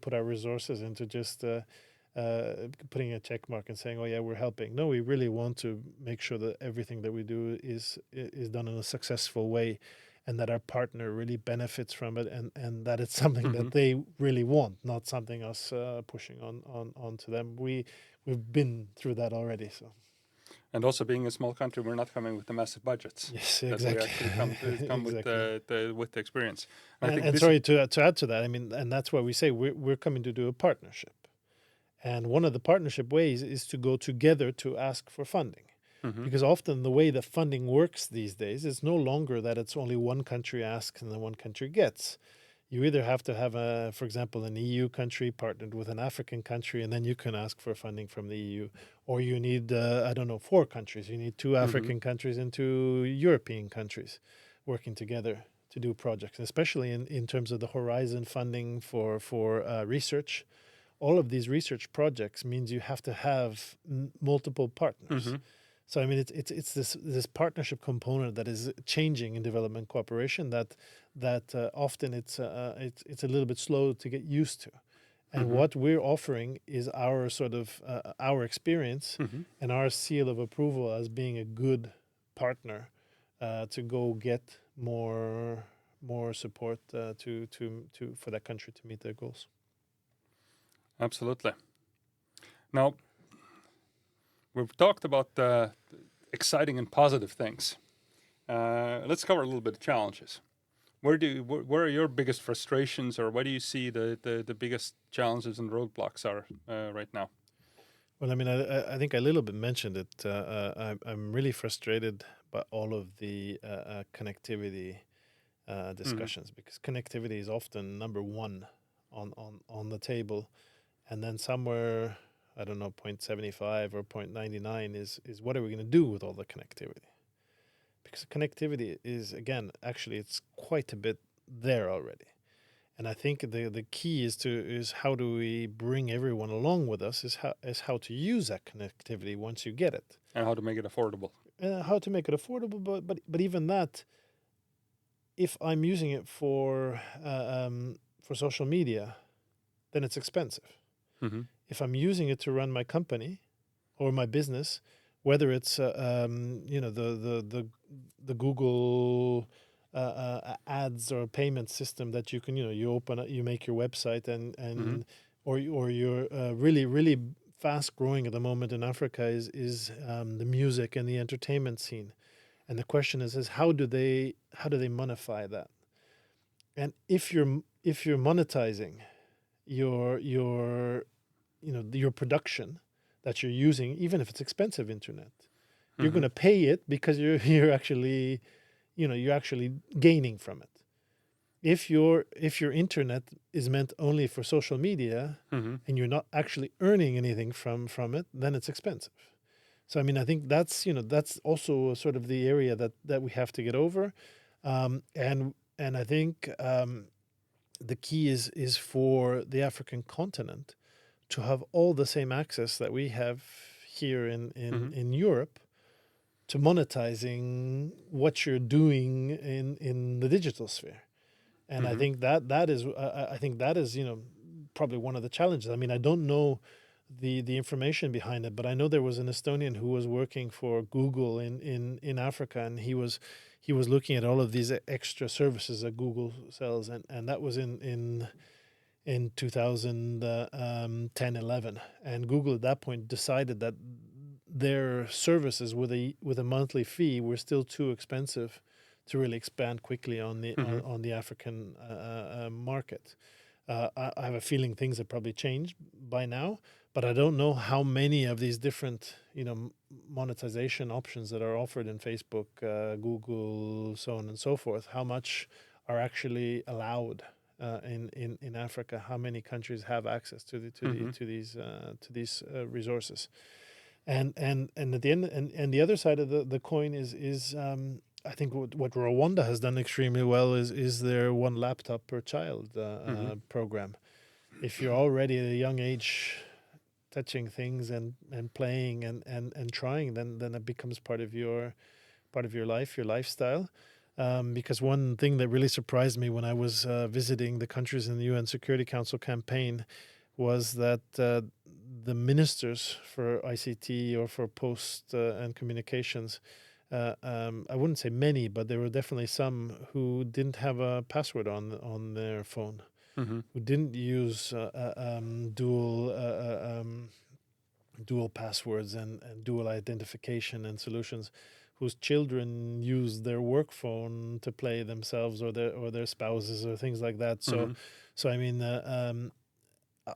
put our resources into just putting a check mark and saying, oh yeah, we're helping. No, we really want to make sure that everything that we do is done in a successful way, and that our partner really benefits from it, and that it's something that they really want, not something us pushing onto them. We've been through that already. So. And also, being a small country, we're not coming with the massive budgets. Yes, exactly. exactly. That we actually come exactly. with the experience. And sorry to add to that, I mean, and that's why we say we're coming to do a partnership. And one of the partnership ways is to go together to ask for funding. Because often the way that funding works these days is no longer that it's only one country asks and then one country gets. You either have to have, for example, an EU country partnered with an African country, and then you can ask for funding from the EU. Or you need, 4 countries. You need 2 African countries and 2 European countries working together to do projects, especially in terms of the Horizon funding for research. All of these research projects means you have to have multiple partners. So I mean, it's this partnership component that is changing in development cooperation that often it's a little bit slow to get used to. And what we're offering is our sort of our experience and our seal of approval as being a good partner to go get more support for that country to meet their goals. Absolutely. Now, we've talked about the exciting and positive things. Let's cover a little bit of challenges. Where are your biggest frustrations, or where do you see the biggest challenges and roadblocks are right now? Well, I mean, I think I a little bit mentioned it. I'm really frustrated by all of the connectivity discussions, because connectivity is often number one on the table, and then somewhere, I don't know, 0.75 or 0.99 is what are we going to do with all the connectivity? Because connectivity is, again, actually it's quite a bit there already. And I think the key is how do we bring everyone along with us, is how to use that connectivity once you get it. And how to make it affordable. How to make it affordable, but even that, if I'm using it for social media, then it's expensive. If I'm using it to run my company or my business, whether it's the Google ads or payment system that you can you open you make your website and or you're really fast growing at the moment in Africa is the music and the entertainment scene. And the question is how do they monetize that? And if you're monetizing your production that you're using, even if it's expensive internet, you're going to pay it because you're actually you're actually gaining from it. If your internet is meant only for social media and you're not actually earning anything from it, then it's expensive. So I mean, I think that's also sort of the area that we have to get over, and I think the key is for the African continent to have all the same access that we have here in Europe to monetizing what you're doing in the digital sphere. And I think that is probably one of the challenges. I mean, I don't know the information behind it, but I know there was an Estonian who was working for Google in Africa, and he was looking at all of these extra services that Google sells, and that was in 2010, 11, and Google at that point decided that their services with a monthly fee were still too expensive to really expand quickly on the African market. I have a feeling things have probably changed by now, but I don't know how many of these different monetization options that are offered in Facebook, Google, so on and so forth, how much are actually allowed in Africa. How many countries have access to these resources? And at the end, and the other side of the coin is I think what Rwanda has done extremely well is their one laptop per child program. If you're already at a young age touching things and playing and trying, then it becomes part of your life, your lifestyle. Because one thing that really surprised me when I was visiting the countries in the UN Security Council campaign was that the ministers for ICT or for post and communications, I wouldn't say many, but there were definitely some who didn't have a password on their phone, who didn't use dual passwords and dual identification and solutions, whose children use their work phone to play themselves or their spouses or things like that. So I mean,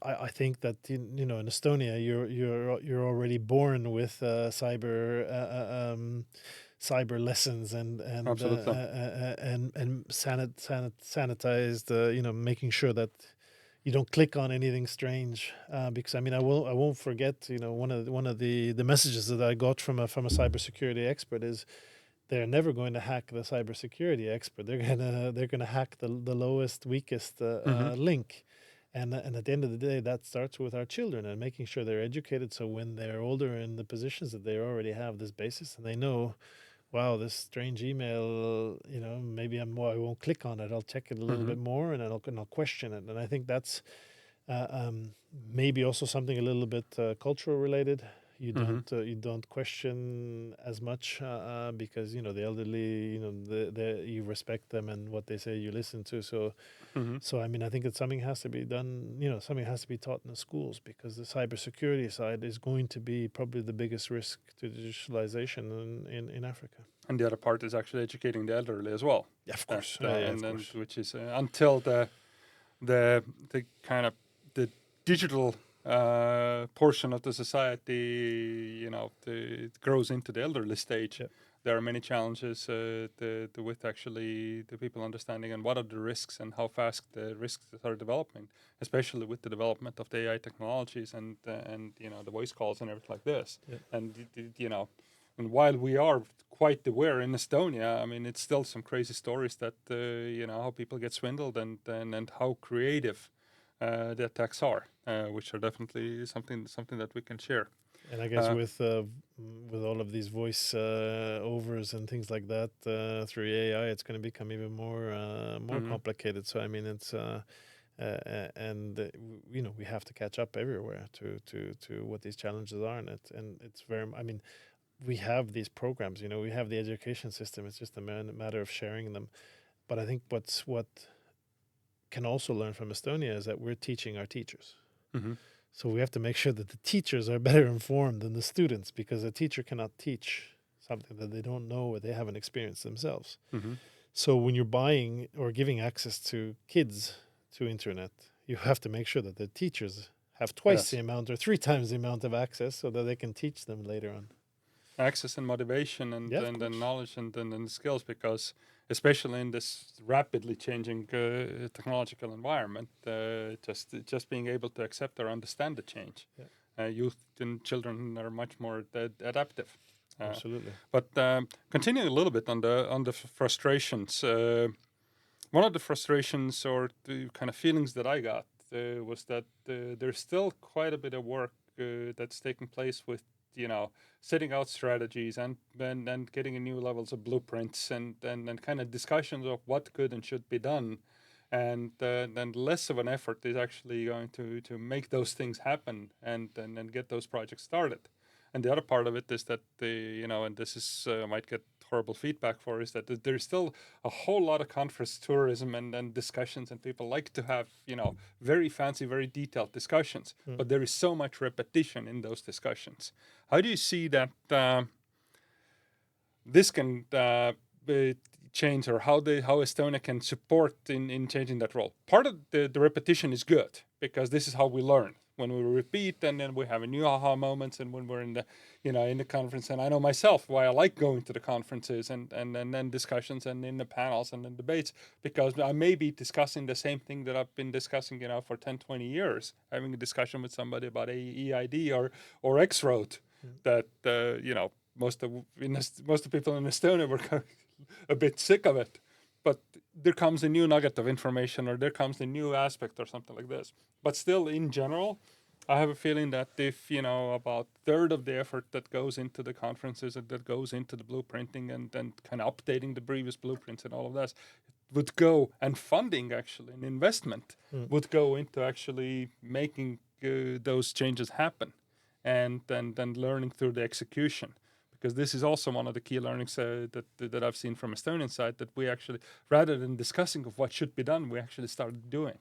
I think that in Estonia you're already born with cyber lessons and sanitized, making sure that you don't click on anything strange, because I mean I won't forget one of the messages that I got from a cybersecurity expert is they're never going to hack the cybersecurity expert. They're gonna hack the lowest, weakest link. And at the end of the day, that starts with our children and making sure they're educated. So when they're older in the positions that they already have this basis and they know, wow, this strange email, maybe I won't click on it. I'll check it a little bit more and I'll question it. And I think that's maybe also something a little bit cultural related. You don't question as much because the elderly, you respect them and what they say you listen to. So I mean I think that something has to be done. Something has to be taught in the schools, because the cybersecurity side is going to be probably the biggest risk to digitalization in Africa. And the other part is actually educating the elderly as well. Yeah, of course. And which is until the kind of the digital portion of the society, it grows into the elderly stage. Yeah. There are many challenges with actually the people understanding and what are the risks and how fast the risks are developing, especially with the development of the AI technologies and the voice calls and everything like this. Yeah. And and while we are quite aware in Estonia, I mean, it's still some crazy stories that how people get swindled and how creative the attacks are, which are definitely something that we can share. And I guess with all of these voice overs and things like that through AI, it's going to become even more complicated. So I mean, it's we have to catch up everywhere to what these challenges are, and it's very. I mean, we have these programs. We have the education system. It's just a matter of sharing them. But I think what can also learn from Estonia is that we're teaching our teachers. Mm-hmm. So we have to make sure that the teachers are better informed than the students, because a teacher cannot teach something that they don't know or they haven't experienced themselves. Mm-hmm. So when you're buying or giving access to kids to internet, you have to make sure that the teachers have twice Yes. the amount or 3 times the amount of access so that they can teach them later on. Access and motivation and Yeah, of and course. knowledge and skills, because especially in this rapidly changing technological environment, just being able to accept or understand the change. Yeah. Youth and children are much more adaptive. Absolutely. But continuing a little bit on the frustrations, one of the frustrations or the kind of feelings that I got was that there's still quite a bit of work that's taking place with, setting out strategies and getting a new levels of blueprints and kind of discussions of what could and should be done, and then less of an effort is actually going to make those things happen and get those projects started. And the other part of it is that and this is might get horrible feedback for, is that there's still a whole lot of conference tourism and discussions, and people like to have very fancy, very detailed discussions, but there is so much repetition in those discussions. How do you see that this can change, or how Estonia can support in changing that role? Part of the repetition is good, because this is how we learn. When we repeat, and then we have a new aha moments, and when we're in the in the conference, and I know myself why I like going to the conferences and then discussions and in the panels and in debates, because I may be discussing the same thing that I've been discussing for 10-20 years, having a discussion with somebody about EID or X-Road, that most of the people in Estonia were a bit sick of it, but there comes a new nugget of information, or there comes a new aspect or something like this. But still, in general, I have a feeling that if about a third of the effort that goes into the conferences and that goes into the blueprinting and kind of updating the previous blueprints and all of that would go, and funding actually and investment would go into actually making those changes happen, and then learning through the execution. Because this is also one of the key learnings that I've seen from Estonian side, that we actually, rather than discussing of what should be done, we actually started doing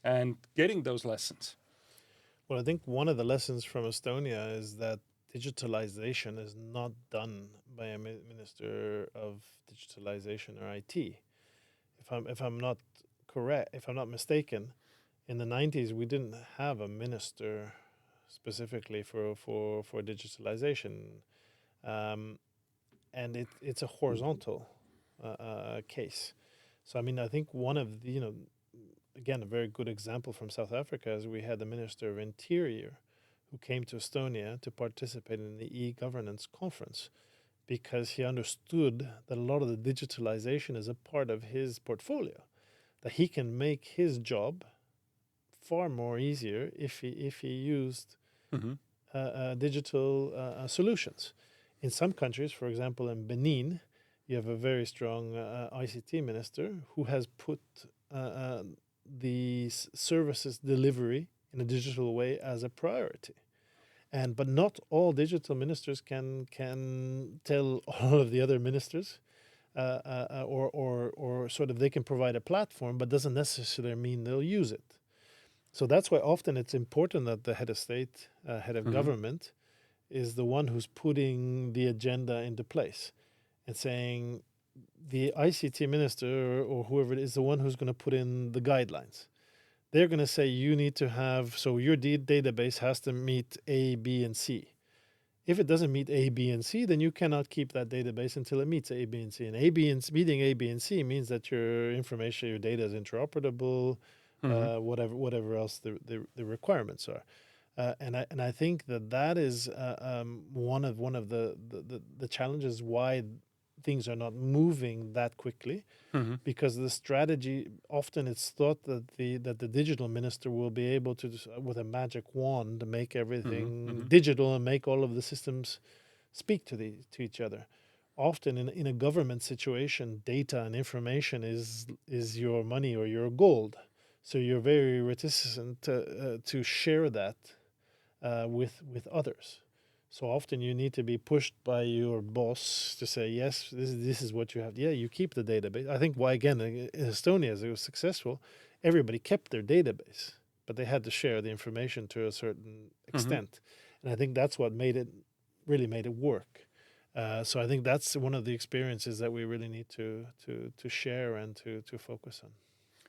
and getting those lessons. Well, I think one of the lessons from Estonia is that digitalization is not done by a minister of digitalization or IT. If I'm not correct, if I'm not mistaken, in the 90s we didn't have a minister specifically for digitalization, and it's a horizontal case. So I mean, I think one of the again, a very good example from South Africa is we had the Minister of Interior who came to Estonia to participate in the e-governance conference, because he understood that a lot of the digitalization is a part of his portfolio, that he can make his job far more easier if he used digital solutions. In some countries, for example, in Benin, you have a very strong ICT minister who has put the services delivery in a digital way as a priority. But not all digital ministers can tell all of the other ministers, or sort of they can provide a platform, but doesn't necessarily mean they'll use it. So that's why often it's important that the head of state, head of government, is the one who's putting the agenda into place and saying the ICT minister or whoever it is the one who's going to put in the guidelines. They're going to say you need to have, so your database has to meet A, B, and C. If it doesn't meet A, B, and C, then you cannot keep that database until it meets A, B, and C. And meeting A, B, and C means that your information, your data is interoperable, whatever else the requirements are. And I think that is one of the challenges why things are not moving that quickly, because the strategy, often it's thought that the digital minister will be able to with a magic wand make everything digital and make all of the systems speak to each other. Often in a government situation, data and information is your money or your gold, so you're very reticent to share that with others. So often you need to be pushed by your boss to say, yes, this is what you have. Yeah, you keep the database. I think why, again, in Estonia, as it was successful, everybody kept their database. but they had to share the information to a certain Mm-hmm. extent, and I think that's what really made it work. So I think that's one of the experiences that we really need to share and to focus on.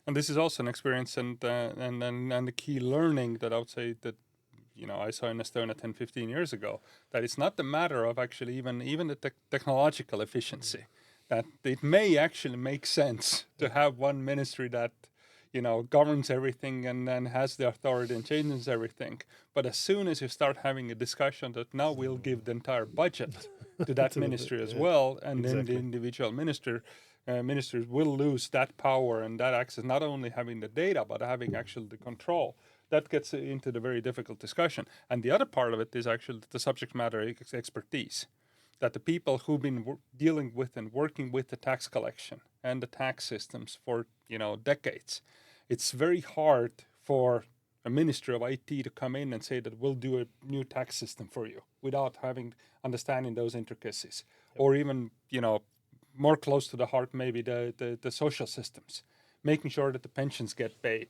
And this is also an experience and the key learning that I would say that I saw in Estonia 10, 15 years ago, that it's not the matter of actually even the technological efficiency, that it may actually make sense to have one ministry that governs everything and then has the authority and changes everything. But as soon as you start having a discussion that now we'll give the entire budget to that ministry as well, and then the Exactly. individual ministers will lose that power and that access, not only having the data but having actually the control. That gets into the very difficult discussion. And the other part of it is actually the subject matter expertise, that the people who've been dealing with and working with the tax collection and the tax systems for decades, it's very hard for a ministry of IT to come in and say that we'll do a new tax system for you without understanding those intricacies. Or even more close to the heart, maybe the social systems, making sure that the pensions get paid,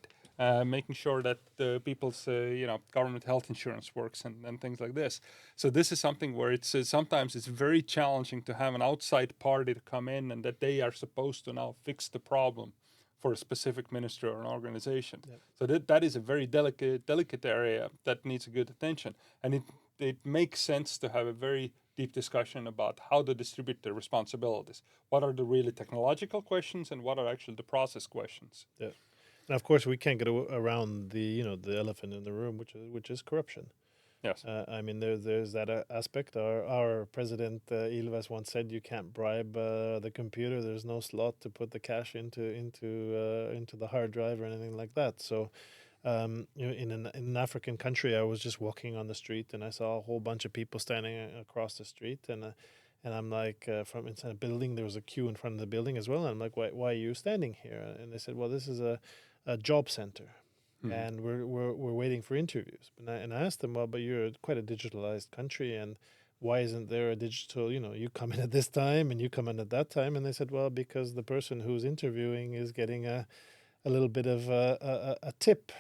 making sure that the people's government health insurance works and things like this. So this is something where it's sometimes it's very challenging to have an outside party to come in and that they are supposed to now fix the problem for a specific ministry or an organization. Yep. So that is a very delicate area that needs a good attention, and it makes sense to have a very deep discussion about how to distribute the responsibilities. What are the really technological questions and what are actually the process questions? Yeah. And of course, we can't get around the the elephant in the room, which is corruption. Yes. I mean, there's that aspect. Our president Ilves once said, "You can't bribe the computer. There's no slot to put the cash into the hard drive or anything like that." So, in an African country, I was just walking on the street and I saw a whole bunch of people standing across the street, and I'm like, from inside a building, there was a queue in front of the building as well. And I'm like, why are you standing here? And they said, well, this is a job center. Mhm. And we're waiting for interviews. And I asked them, well, but you're quite a digitalized country, and why isn't there a digital? You come in at this time and you come in at that time. And they said, well, because the person who's interviewing is getting a little bit of a tip,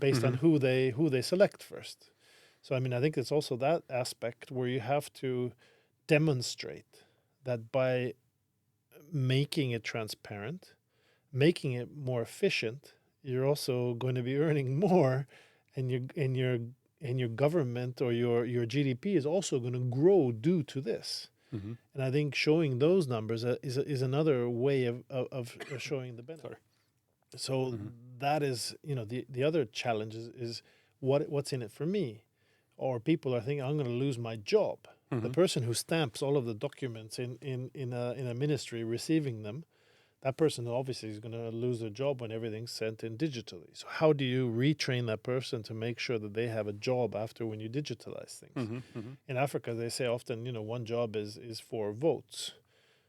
based on who they select first. So I mean, I think it's also that aspect where you have to demonstrate that by making it transparent, making it more efficient, you're also going to be earning more, and your government or your GDP is also going to grow due to this. Mm-hmm. And I think showing those numbers is another way of showing the benefit. Sorry. So that is, the other challenge is what's in it for me, or people are thinking I'm going to lose my job. The person who stamps all of the documents in a ministry receiving them, that person obviously is going to lose their job when everything's sent in digitally. So how do you retrain that person to make sure that they have a job after when you digitalize things? In Africa, they say often, one job is 4 votes.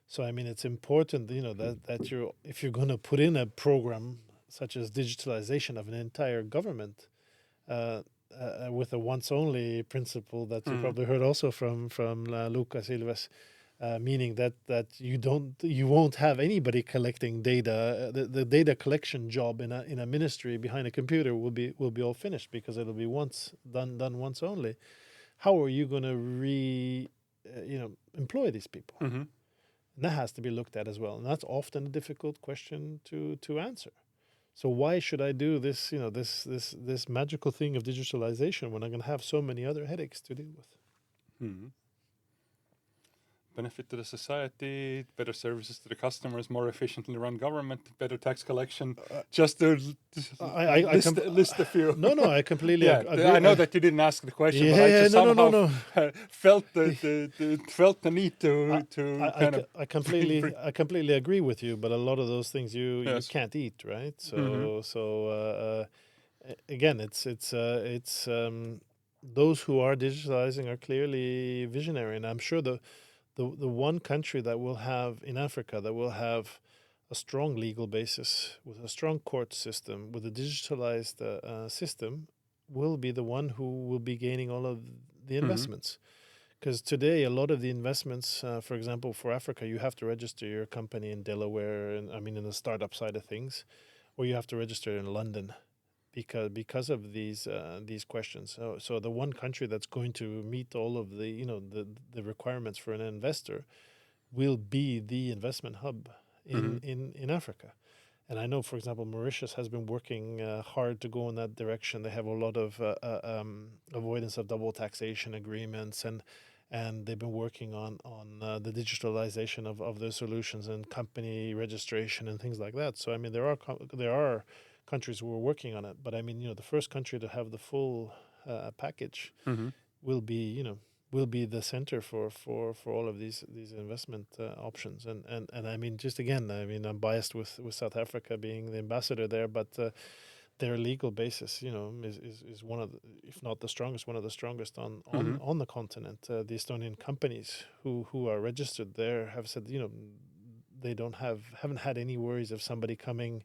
So I mean, it's important, that if you're going to put in a program such as digitalization of an entire government, with a once only principle that you probably heard also from Lucas Ilves, meaning that you won't have anybody collecting data. The data collection job in a ministry behind a computer will be all finished because it'll be done once only. How are you going to employ these people? And that has to be looked at as well, and that's often a difficult question to answer. So why should I do this, this magical thing of digitalization when I'm going to have so many other headaches to deal with? Benefit to the society, better services to the customers, more efficiently run government, better tax collection. Just to list a few. No, I completely agree. I know that you didn't ask the question, but I just somehow felt the need to I completely agree with you, but a lot of those things you can't eat, right? So again, it's those who are digitalizing are clearly visionary, and I'm sure the one country that will have in Africa that will have a strong legal basis with a strong court system with a digitalized system will be the one who will be gaining all of the investments. Because today, a lot of the investments, for example, for Africa, you have to register your company in Delaware, and I mean in the startup side of things, or you have to register in London, because of these questions. So the one country that's going to meet all of the the requirements for an investor will be the investment hub Mm-hmm. in Africa. And I know, for example, Mauritius has been working hard to go in that direction. They have a lot of avoidance of double taxation agreements, and they've been working on the digitalization of their solutions and company registration and things like that. So I mean, there are countries who are working on it, but I mean, the first country to have the full package Mm-hmm. will be will be the center for all of these investment options. And I mean, just again, I mean, I'm biased with South Africa being the ambassador there, but their legal basis, is one of the, if not the strongest, one of the strongest Mm-hmm. on the continent. The Estonian companies who are registered there have said, they haven't had any worries of somebody coming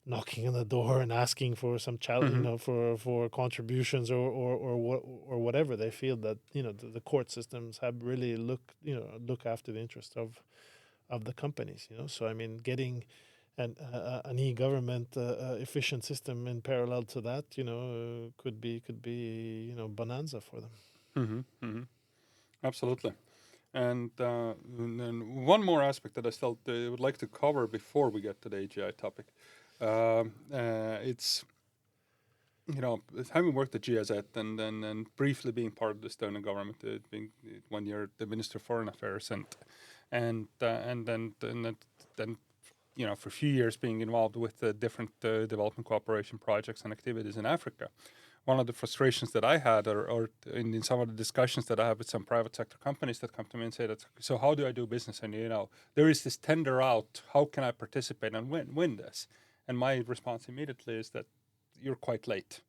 knocking on the door and asking for some challenge, Mm-hmm. for contributions or whatever. They feel that the court systems have really look after the interest of the companies. So I mean, getting an e-government efficient system in parallel to that, could be bonanza for them. Mm-hmm. Mm-hmm. Absolutely. And then one more aspect that I still would like to cover before we get to the AGI topic. It's having worked at GIZ and briefly being part of the Estonian government, being 1 year the Minister of Foreign Affairs, and then for a few years being involved with different development cooperation projects and activities in Africa. One of the frustrations that I had, or in some of the discussions that I have with some private sector companies that come to me and say that, so how do I do business? And there is this tender out. How can I participate and win this? And my response immediately is that you're quite late.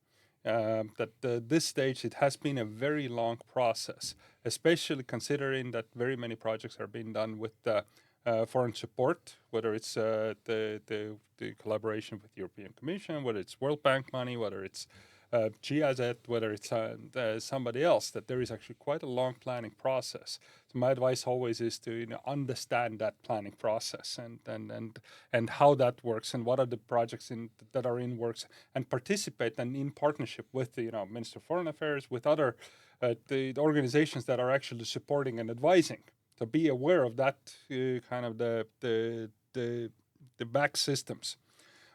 This stage, it has been a very long process, especially considering that very many projects are being done with foreign support, whether it's the collaboration with the European Commission, whether it's World Bank money, whether it's GIZ, whether it's somebody else, that there is actually quite a long planning process. So my advice always is to understand that planning process and how that works and what are the projects that are in works, and participate and in partnership with the Minister of Foreign Affairs, with other the organizations that are actually supporting and advising. So be aware of that kind of the back systems.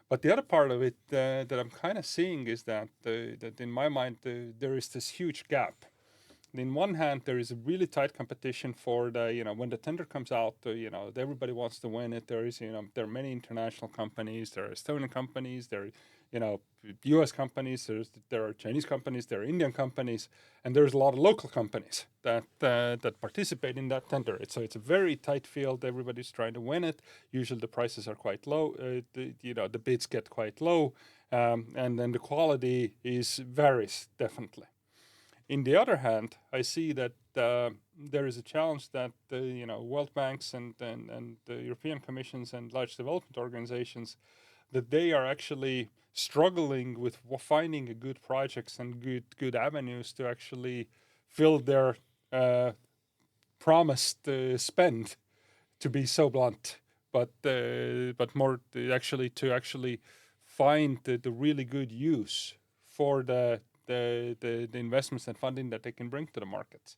But the other part of it that I'm kind of seeing is that in my mind there is this huge gap. In one hand, there is a really tight competition for when the tender comes out, everybody wants to win it. There are many international companies, there are Estonian companies, there are U.S. companies, there are Chinese companies, there are Indian companies, and there's a lot of local companies that participate in that tender. So it's a very tight field. Everybody's trying to win it. Usually the prices are quite low. The bids get quite low, and then the quality varies definitely. In the other hand, I see that there is a challenge that World Banks and the European Commissions and large development organizations, that they are actually struggling with finding good projects and good avenues to actually fill their promised spend, to be so blunt, but more to actually find the really good use for the investments and funding that they can bring to the markets.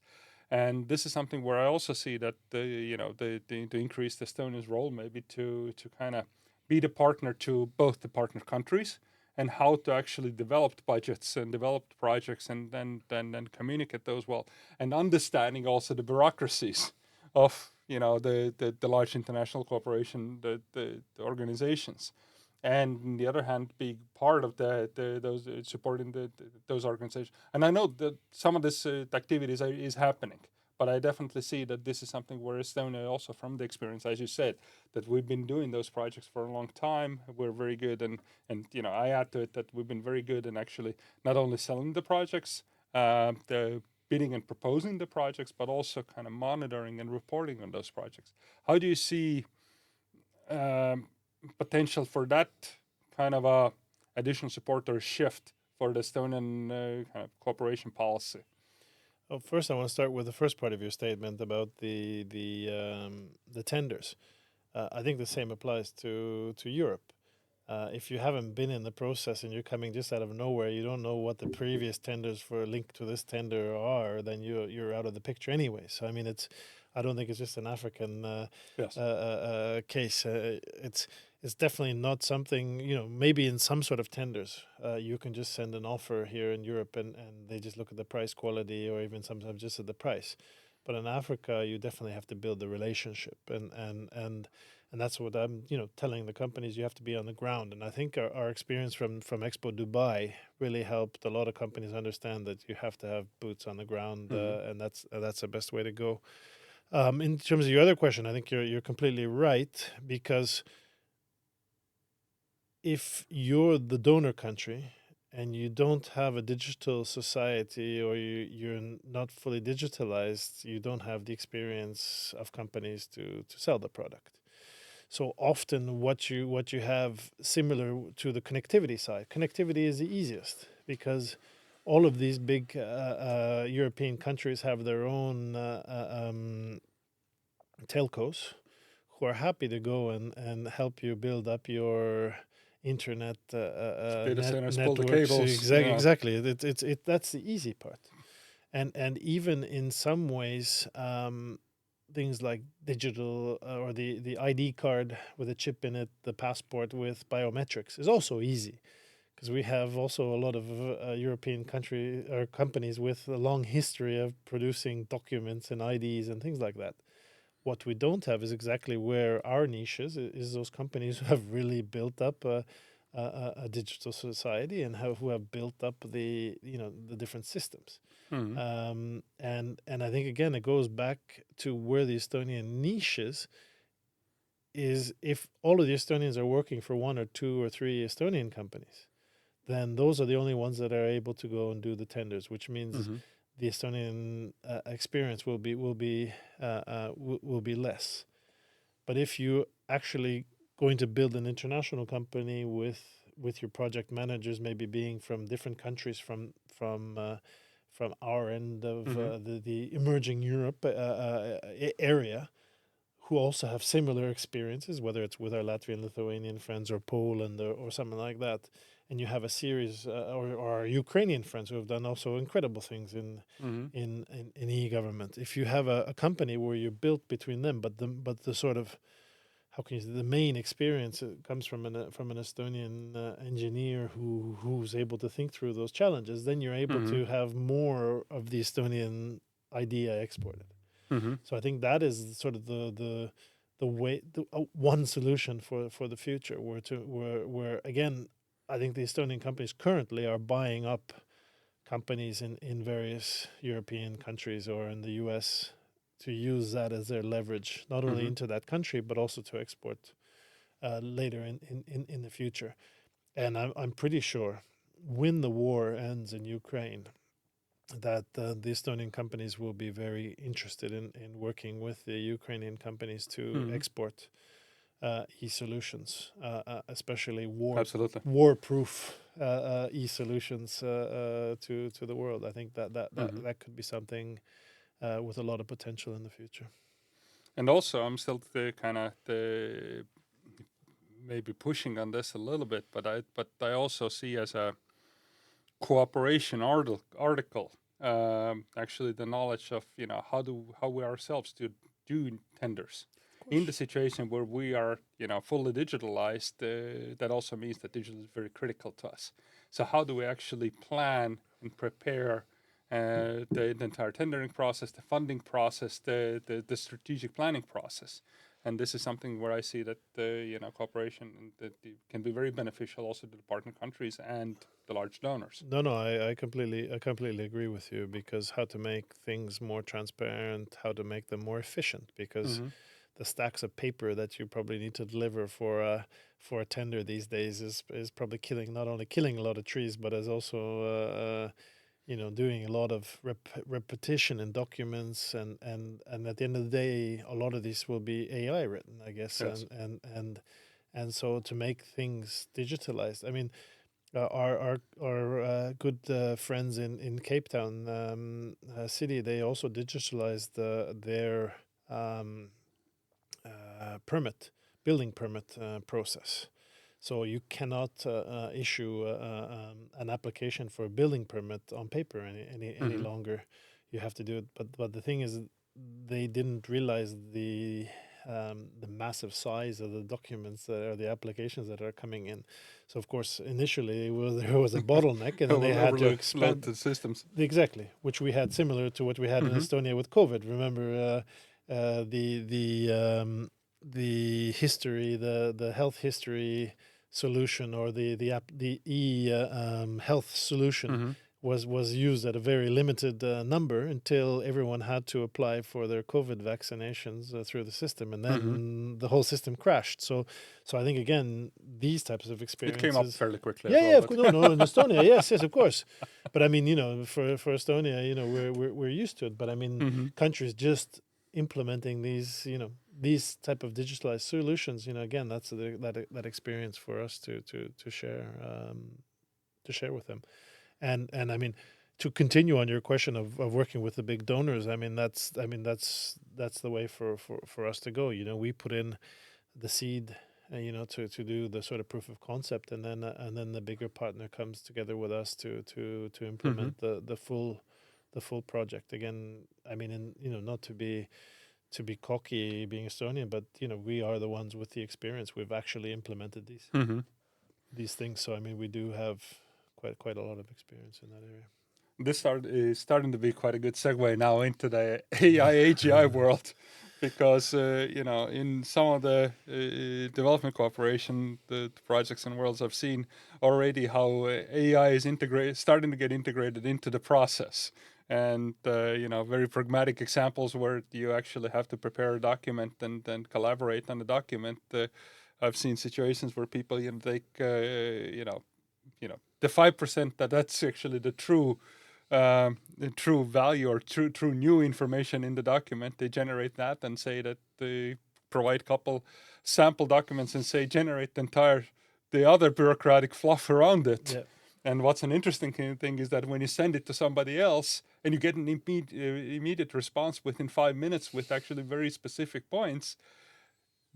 And this is something where I also see that to increase Estonia's role, maybe to kind of be the partner to both the partner countries, and how to actually develop budgets and develop projects and then communicate those well, and understanding also the bureaucracies of the large international cooperation, the organizations, and on the other hand, be part of those supporting those organizations. And I know that some of this activities is happening, but I definitely see that this is something where Estonia, also from the experience, as you said, that we've been doing those projects for a long time. We're very good, and I add to it that we've been very good in actually not only selling the projects, the bidding and proposing the projects, but also kind of monitoring and reporting on those projects. How do you see potential for that kind of a additional support or shift for the Estonian kind of cooperation policy? Well, first, I want to start with the first part of your statement about the tenders. I think the same applies to Europe. If you haven't been in the process and you're coming just out of nowhere, you don't know what the previous tenders for a link to this tender are, then you're out of the picture anyway. So I mean, I don't think it's just an African Yes. case. It's definitely not something, maybe in some sort of tenders, you can just send an offer here in Europe and they just look at the price quality or even sometimes just at the price. But in Africa, you definitely have to build the relationship, and that's what I'm, telling the companies. You have to be on the ground, and I think our experience from Expo Dubai really helped a lot of companies understand that you have to have boots on the ground, and that's the best way to go. In terms of your other question, I think you're completely right, because if you're the donor country and you don't have a digital society, or you're not fully digitalized, you don't have the experience of companies to sell the product. So often what you have, similar to the connectivity side, connectivity is the easiest, because all of these big European countries have their own telcos who are happy to go and help you build up your internet Data centers, pull the networks. cables. Exactly. That's the easy part. And even in some ways, things like digital or the ID card with a chip in it, the passport with biometrics is also easy, because we have also a lot of European country or companies with a long history of producing documents and IDs and things like that. What we don't have is exactly where our niche is those companies who have really built up a digital society and who have built up the different systems. And I think again it goes back to where the Estonian niche is if all of the Estonians are working for one or two or three Estonian companies, then those are the only ones that are able to go and do the tenders, which means the Estonian experience will be less. But if you actually going to build an international company with your project managers maybe being from different countries from our end of the emerging Europe area, who also have similar experiences, whether it's with our Latvian, Lithuanian friends or Poland or something like that, and you have a series or our Ukrainian friends who have done also incredible things in e-government. If you have a company where you're built between them, but the sort of, how can you say, the main experience comes from an Estonian engineer who's able to think through those challenges, then you're able to have more of the Estonian idea exported. So I think that is sort of the way, one solution for the future, where again, I think the Estonian companies currently are buying up companies in various European countries or in the US to use that as their leverage, not only into that country but also to export later in the future. And I'm pretty sure when the war ends in Ukraine, that the Estonian companies will be very interested in working with the Ukrainian companies to export e-solutions, especially war-proof e-solutions to the world. I think that could be something with a lot of potential in the future. And also, I'm still kind of maybe pushing on this a little bit, but I also see as a cooperation article actually the knowledge of how we ourselves do tenders in the situation where we are fully digitalized. That also means that digital is very critical to us. So how do we actually plan and prepare the entire tendering process, the funding process, the strategic planning process? And this is something where I see that cooperation can be very beneficial also to the partner countries and the large donors. No, I completely agree with you, because how to make things more transparent, how to make them more efficient, because the stacks of paper that you probably need to deliver for a tender these days is probably not only killing a lot of trees, but is also doing a lot of repetition in documents, and at the end of the day, a lot of this will be AI written, I guess. Yes. And so to make things digitalized, I mean, our good friends in Cape Town city, they also digitalized their building permit process. So you cannot issue an application for a building permit on paper any Hmm. longer. You have to do it. But the thing is, they didn't realize the massive size of the documents or the applications that are coming in. So of course, initially there was a bottleneck, and It then they will had to overload expand. the systems. Exactly, which we had similar to what we had in Hmm. Estonia with COVID. Remember the history, the health history solution, or the health solution Hmm. was used at a very limited number until everyone had to apply for their COVID vaccinations through the system, and Hmm. then the whole system crashed. So I think again these types of It came up experiences. fairly quickly as Yeah, well, yeah, of but course. No, no, in Estonia, yes, yes, of course. But I mean, for Estonia, we're used to it. But I mean, hmm. countries just implementing these type of digitalized solutions. Again, that's that experience for us to share with them. And I mean, to continue on your question of working with the big donors, that's the way for us to go. We put in the seed, to do the sort of proof of concept, and then the bigger partner comes together with us to Hmm. implement the full project. Again, I mean, and not to be cocky being Estonian, but we are the ones with the experience. We've actually implemented Hmm. these things, so I mean, we do have quite a lot of experience in that area. This is starting to be quite a good segue now into the AI AGI world, because in some of the development cooperation, the projects and worlds I've seen already how AI is starting to get integrated into the process, and very pragmatic examples where you actually have to prepare a document and then collaborate on the document. I've seen situations where people take the 5% that's actually the true value or true new information in the document. They generate that and say that they provide couple sample documents and say generate the other bureaucratic fluff around it. Yeah. And what's an interesting thing is that when you send it to somebody else and you get an immediate response within 5 minutes with actually very specific points,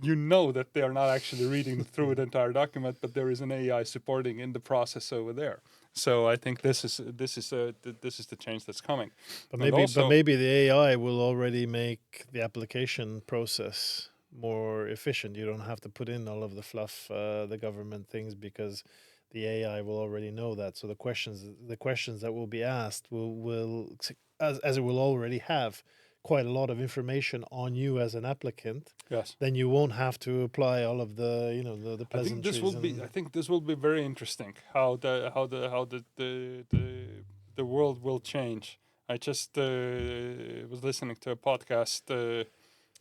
you know that they are not actually reading through the entire document, but there is an AI supporting in the process over there. So I think this is the change that's coming, But and maybe, but also. maybe the AI will already make the application process more efficient. You don't have to put in all of the fluff, the government things, because the AI will already know that. So the questions that will be asked will as it will already have quite a lot of information on you as an applicant. Yes. Then you won't have to apply all of the I think this will pleasantries be. and I think this will be very interesting. How the world will change. I just was listening to a podcast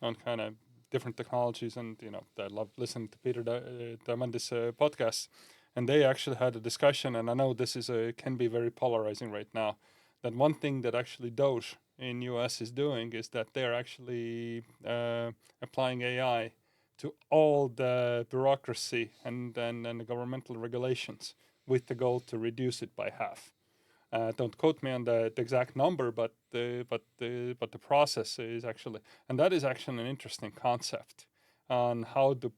on kind of different technologies, and I love listening to Peter Diamandis podcast, and they actually had a discussion. And I know this can be very polarizing right now. That one thing that actually Doge in US is doing is that they're actually applying AI to all the bureaucracy and the governmental regulations with the goal to reduce it by half. Don't quote me on the exact number, but the process is actually, and that is actually an interesting concept on how to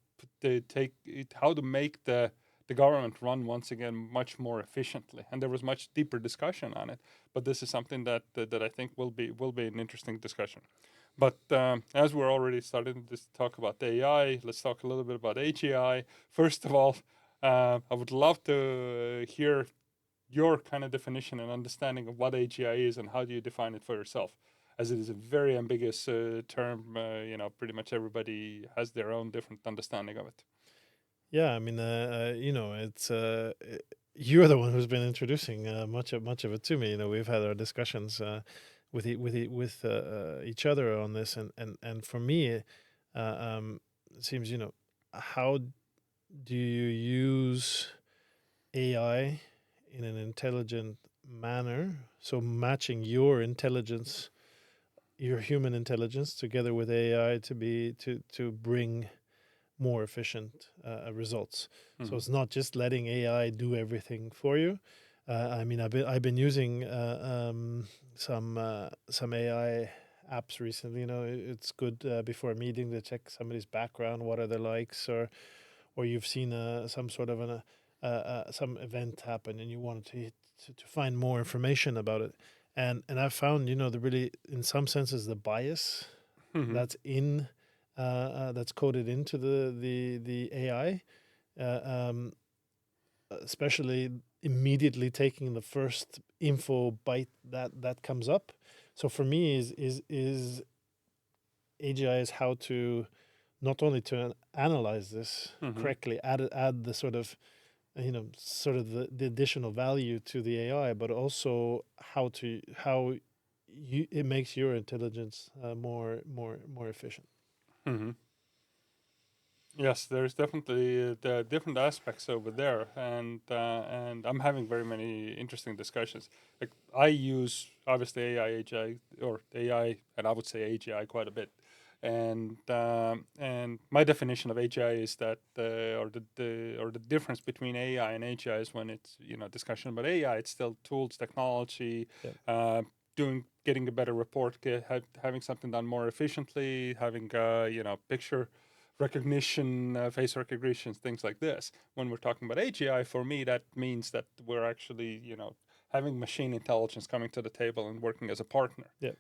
make the government run once again much more efficiently. And there was much deeper discussion on it, but this is something that I think will be an interesting discussion. But as we're already starting to talk about AI, let's talk a little bit about AGI. First of all, I would love to hear your kind of definition and understanding of what AGI is and how do you define it for yourself, as it is a very ambiguous term. Pretty much everybody has their own different understanding of it. yeah. I mean, it's you're the one who's been introducing much of it to me. We've had our discussions with each other on this, and for me, it seems how do you use AI in an intelligent manner? So matching your intelligence, your human intelligence, together with AI to bring more efficient results. So Mm-hmm. it's not just letting AI do everything for you. I mean, I've been using some AI apps recently. It's good before a meeting to check somebody's background, what are their likes, or or you've seen some sort of some event happen, and you wanted to find more information about it. And I found, the really, in some senses, the bias Mm-hmm. that's that's coded into the AI, especially immediately taking the first info bite that comes up. So for me, is AGI is how to not only to analyze this Mm-hmm. correctly, add the sort of the additional value to the AI, but also how it makes your intelligence more efficient. Mm-hmm. Yes, there's definitely the different aspects over there, and I'm having very many interesting discussions. Like I use obviously AI, AGI, or AI, and I would say AGI quite a bit. And my definition of AGI is that the difference between AI and AGI is when it's discussion about AI, it's still tools, technology, Yeah. getting a better report, having something done more efficiently, having picture recognition, face recognition, things like this. When we're talking about AGI, for me, that means that we're actually, having machine intelligence coming to the table and working as a partner. Yeah.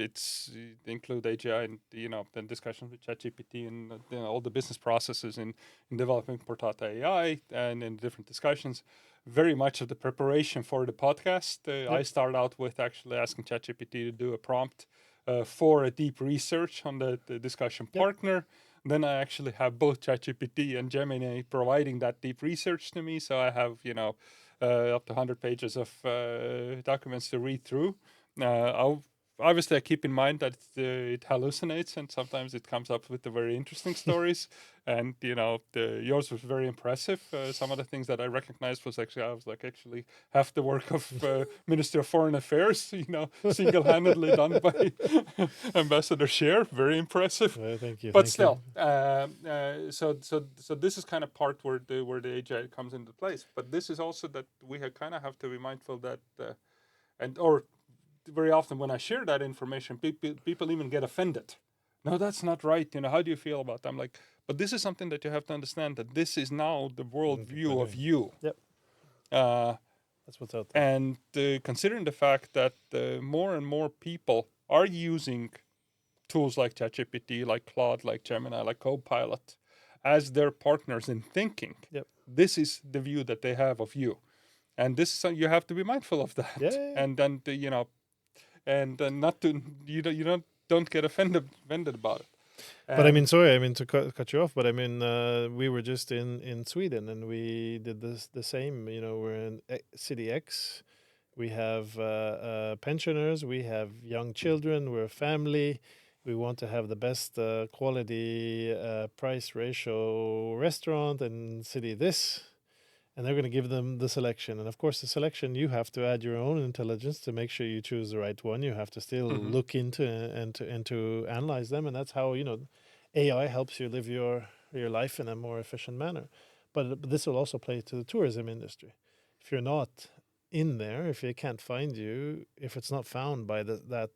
It's include AGI and the discussion with ChatGPT and all the business processes in developing Portata AI and in different discussions. Very much of the preparation for the podcast, I start out with actually asking ChatGPT to do a prompt for a deep research on the discussion partner. Then I actually have both ChatGPT and Gemini providing that deep research to me. So I have, up to 100 pages of documents to read through. Obviously, I keep in mind that it hallucinates and sometimes it comes up with the very interesting stories. And, yours was very impressive. Some of the things that I recognized was actually, I was like, actually, half the work of Minister of Foreign Affairs, single handedly done by Ambassador Schaer. Very impressive. Thank you. But still, so this is kind of part where the AGI comes into place. But this is also that we kind of have to be mindful that, or very often when I share that information, people even get offended. No, that's not right. How do you feel about that? I'm like, but this is something that you have to understand that this is now the world view of you. Yep. Uh, That's what's out there. and considering the fact that more and more people are using tools like ChatGPT, like Claude, like Gemini, like Copilot as their partners in thinking, Yep. this is the view that they have of you. And this is, you have to be mindful of that. Yeah. And then, and not to, don't get offended about it. But I mean, sorry, I mean to cut you off, but I mean, we were just in Sweden and we did the same. We're in City X. We have pensioners. We have young children. We're a family. We want to have the best quality price ratio restaurant in city this. And they're going to give them the selection. And of course, the selection, you have to add your own intelligence to make sure you choose the right one. You have to still look into and to analyze them. And that's how, AI helps you live your life in a more efficient manner. But this will also play to the tourism industry. If you're not in there, if they can't find you, if it's not found by that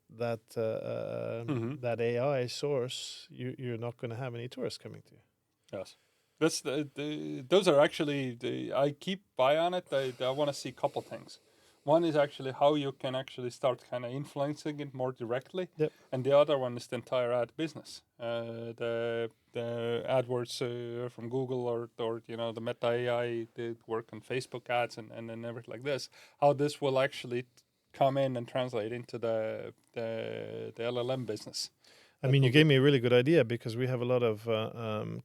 AI source, you're not going to have any tourists coming to you. Yes. That's those are actually I keep eye on it. I want to see a couple things. One is actually how you can actually start kind of influencing it more directly, Yep. and the other one is the entire ad business. The AdWords from Google or the Meta AI, the work on Facebook ads and everything like this. How this will actually come in and translate into the LLM business. I mean, you gave me a really good idea because we have a lot of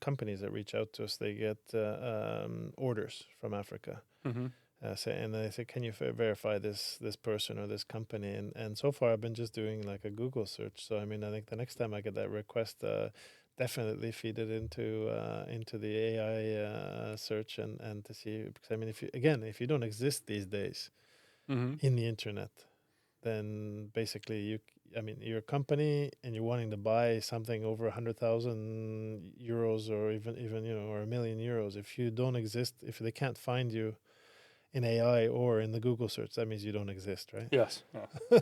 companies that reach out to us. They get orders from Africa, and they say, "Can you verify this person or this company?" And so far, I've been just doing like a Google search. So I mean, I think the next time I get that request, definitely feed it into the AI search and to see, because I mean, if you don't exist these days in the internet, then basically you're a company and you're wanting to buy something over 100,000 euros or even or €1,000,000. If you don't exist, if they can't find you in AI or in the Google search, that means you don't exist, right? Yes. Yeah.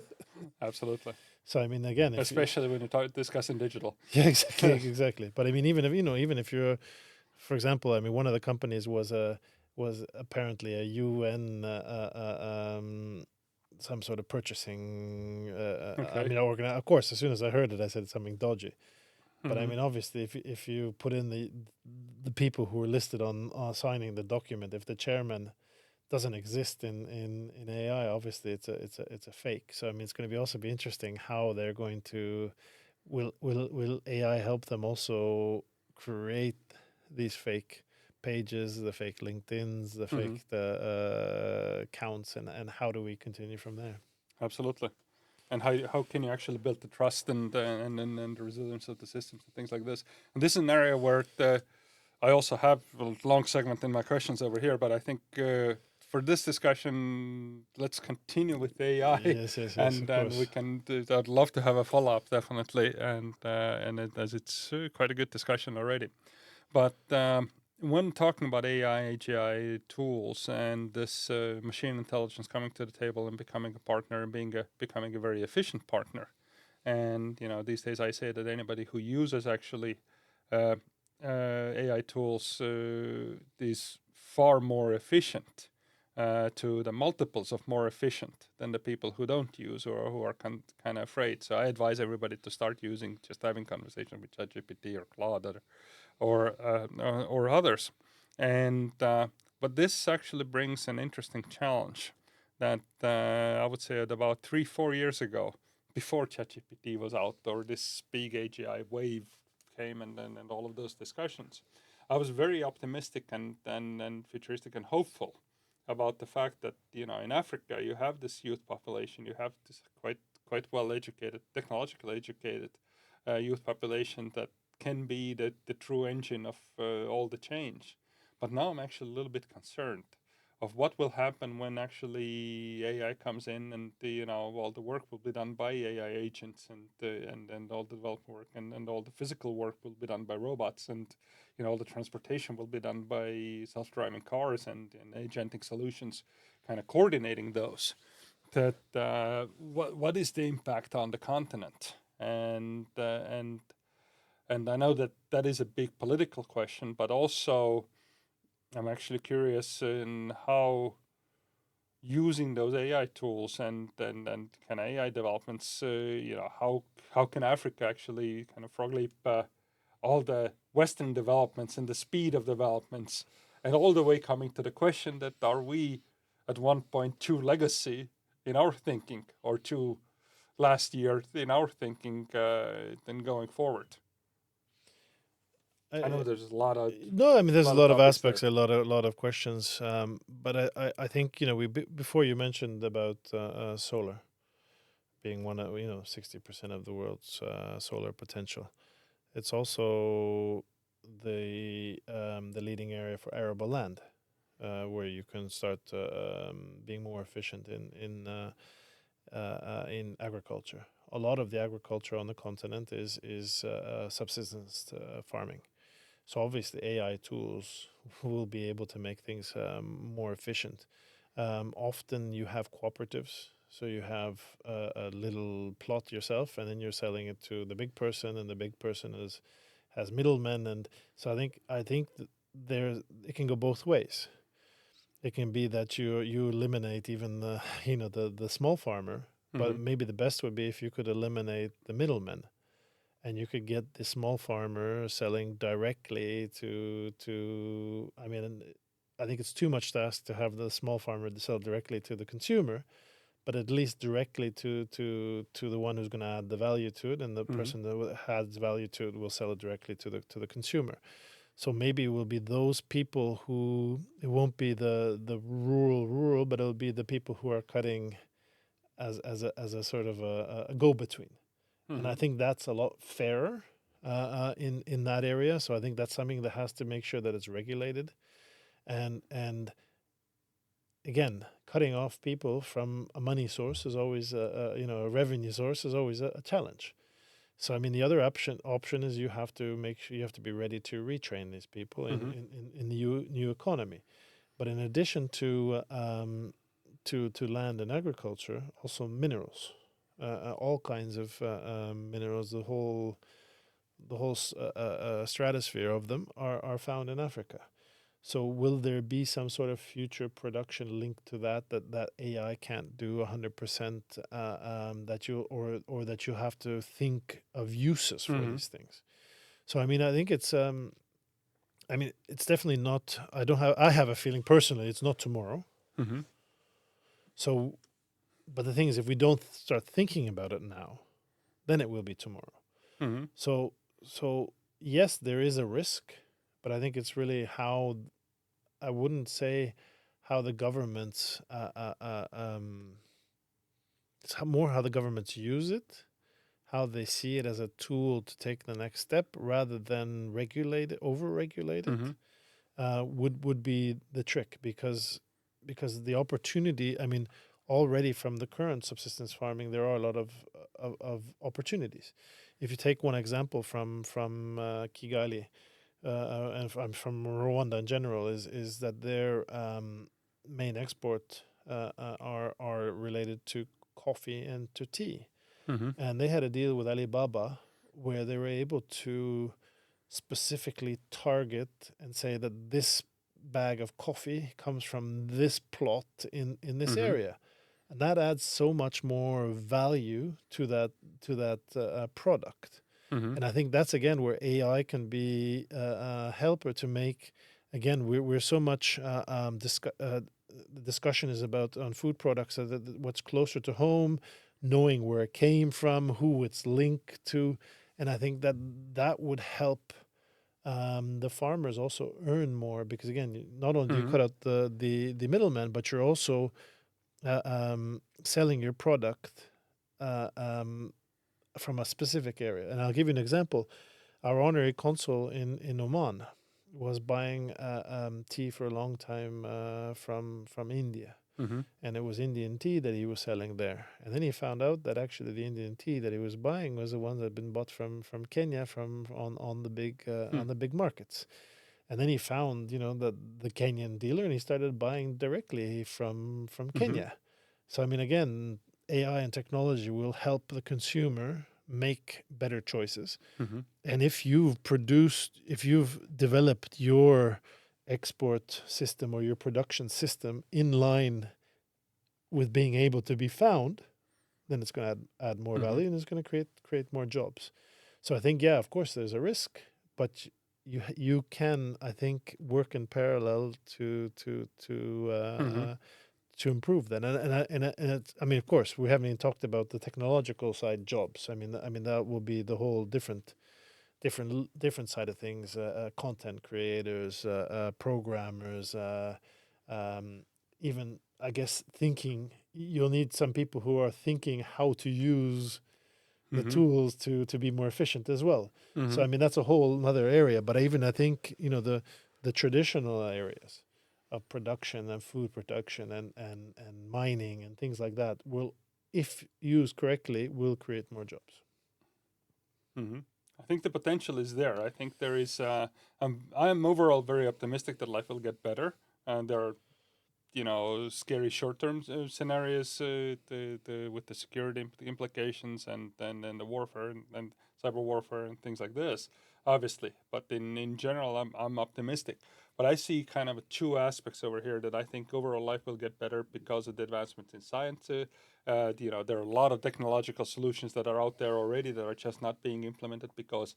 Absolutely. So I mean, again, especially when you're discussing digital. Yeah, exactly. But I mean, even if you're for example, I mean, one of the companies was apparently a UN some sort of purchasing. I Okay. mean, of course, as soon as I heard it, I said something dodgy. But I Hmm. mean, obviously, if you put in the people who are listed on signing the document, if the chairman doesn't exist in AI, obviously it's a fake. So I mean, it's going to be also be interesting how they're going to will AI help them also create these fake pages, the fake LinkedIn's, the Hmm. fake the accounts, and how do we continue from there? Absolutely. And how can you actually build the trust and the resilience of the systems and things like this? And this is an area where I also have a long segment in my questions over here, but I think for this discussion, let's continue with AI, Yes, yes, yes, and of then we course. can. I'd love to have a follow up definitely, and as it's quite a good discussion already. But when talking about AI, AGI tools, and this machine intelligence coming to the table and becoming a partner and becoming a very efficient partner, and these days I say that anybody who uses actually uh, AI tools is far more efficient. To the multiples of more efficient than the people who don't use or who are kind of afraid. So I advise everybody to start using, just having conversation with ChatGPT or Claude or others. And but this actually brings an interesting challenge that I would say that about 3-4 years ago, before ChatGPT was out or this big AGI wave came and all of those discussions, I was very optimistic and futuristic and hopeful about the fact that in Africa you have this youth population, you have this quite well educated, technologically educated youth population that can be the true engine of all the change. But now I'm actually a little bit concerned of what will happen when actually AI comes in and all the work will be done by AI agents and all the development work and all the physical work will be done by robots and all the transportation will be done by self-driving cars and agentic solutions kind of coordinating those. That what is the impact on the continent and I know that that is a big political question, but also I'm actually curious in how using those AI tools and kind of AI developments, how can Africa actually kind of frog leap all the Western developments and the speed of developments, and all the way coming to the question that are we at one point too legacy in our thinking or too last year in our thinking then going forward. I know I, there's no, I mean, there's a lot of lot of topics there. aspects, a lot of questions. But I think before you mentioned about solar being one of 60% of the world's solar potential. It's also the leading area for arable land, where you can start being more efficient in agriculture. A lot of the agriculture on the continent is subsistence farming. So obviously, AI tools will be able to make things more efficient. Often you have cooperatives, so you have a little plot yourself, and then you're selling it to the big person, and the big person has middlemen, and so I think there it can go both ways. It can be that you eliminate even the the small farmer, but Hmm. maybe the best would be if you could eliminate the middlemen and you could get the small farmer selling directly to I mean, I think it's too much to ask to have the small farmer to sell directly to the consumer, but at least directly to the one who's going to add the value to it, and the Hmm. person that adds value to it will sell it directly to the consumer. So maybe it will be those people who it won't be the rural, but it'll be the people who are cutting as a sort of a go between, and I Hmm. think that's a lot fairer in that area. So I think that's something that has to make sure that it's regulated, and again, cutting off people from a money source is always a revenue source is always a challenge. So I mean, the other option is you have to make sure you have to be ready to retrain these people in Hmm. in the new economy. But in addition to land and agriculture, also minerals, all kinds of minerals. The whole stratosphere of them are found in Africa. So will there be some sort of future production linked to that AI can't do 100%, that you or that you have to think of uses for Mm-hmm. these things? So I mean, I think it's it's definitely not. I have a feeling personally it's not tomorrow. Mm-hmm. So, but the thing is, if we don't start thinking about it now, then it will be tomorrow. Mm-hmm. So yes, there is a risk, but I think it's really how, I wouldn't say how the governments it's more how the governments use it, how they see it as a tool to take the next step rather than regulate it, over regulate it, Mm-hmm. would be the trick, because the opportunity, I mean, already from the current subsistence farming there are a lot of opportunities. If you take one example from Kigali, and from Rwanda in general, is that their main export are related to coffee and to tea, Mm-hmm. and they had a deal with Alibaba where they were able to specifically target and say that this bag of coffee comes from this plot in this Mm-hmm. area, and that adds so much more value to that product. Mm-hmm. And I think that's again where AI can be a helper to make. Again, we're so much the discussion is about on food products, what's closer to home, knowing where it came from, who it's linked to, and I think that that would help the farmers also earn more, because again, not only do you Mm-hmm. cut out the middleman, but you're also selling your product uh, um, from a specific area. And I'll give you an example. Our honorary consul in Oman was buying tea for a long time from India. Mm-hmm. And it was Indian tea that he was selling there. And then he found out that actually the Indian tea that he was buying was the one that had been bought from Kenya, on the big markets. And then he found, that the Kenyan dealer, and he started buying directly from Mm-hmm. Kenya. So I mean, again, AI and technology will help the consumer make better choices. Mm-hmm. And if you've developed your export system or your production system in line with being able to be found, then it's going to add more Mm-hmm. value, and it's going to create more jobs. So I think, yeah, of course, there's a risk, but you can, I think, work in parallel Mm-hmm. to improve that. And it's, I mean, of course, we haven't even talked about the technological side jobs. I mean that will be the whole different side of things. Content creators, programmers, um, even I guess thinking. You'll need some people who are thinking how to use the Mm-hmm. tools to be more efficient as well. So Mm-hmm. I mean that's a whole other area. But I think the traditional areas of production and food production and mining and things like that will, if used correctly, will create more jobs. Mm-hmm. I think the potential is there. I think there is. I'm overall very optimistic that life will get better. And there are, scary short-term scenarios, with the security implications, and the warfare, and cyber warfare and things like this, obviously. But in general, I'm optimistic. But I see kind of two aspects over here that I think overall life will get better because of the advancements in science. There are a lot of technological solutions that are out there already that are just not being implemented because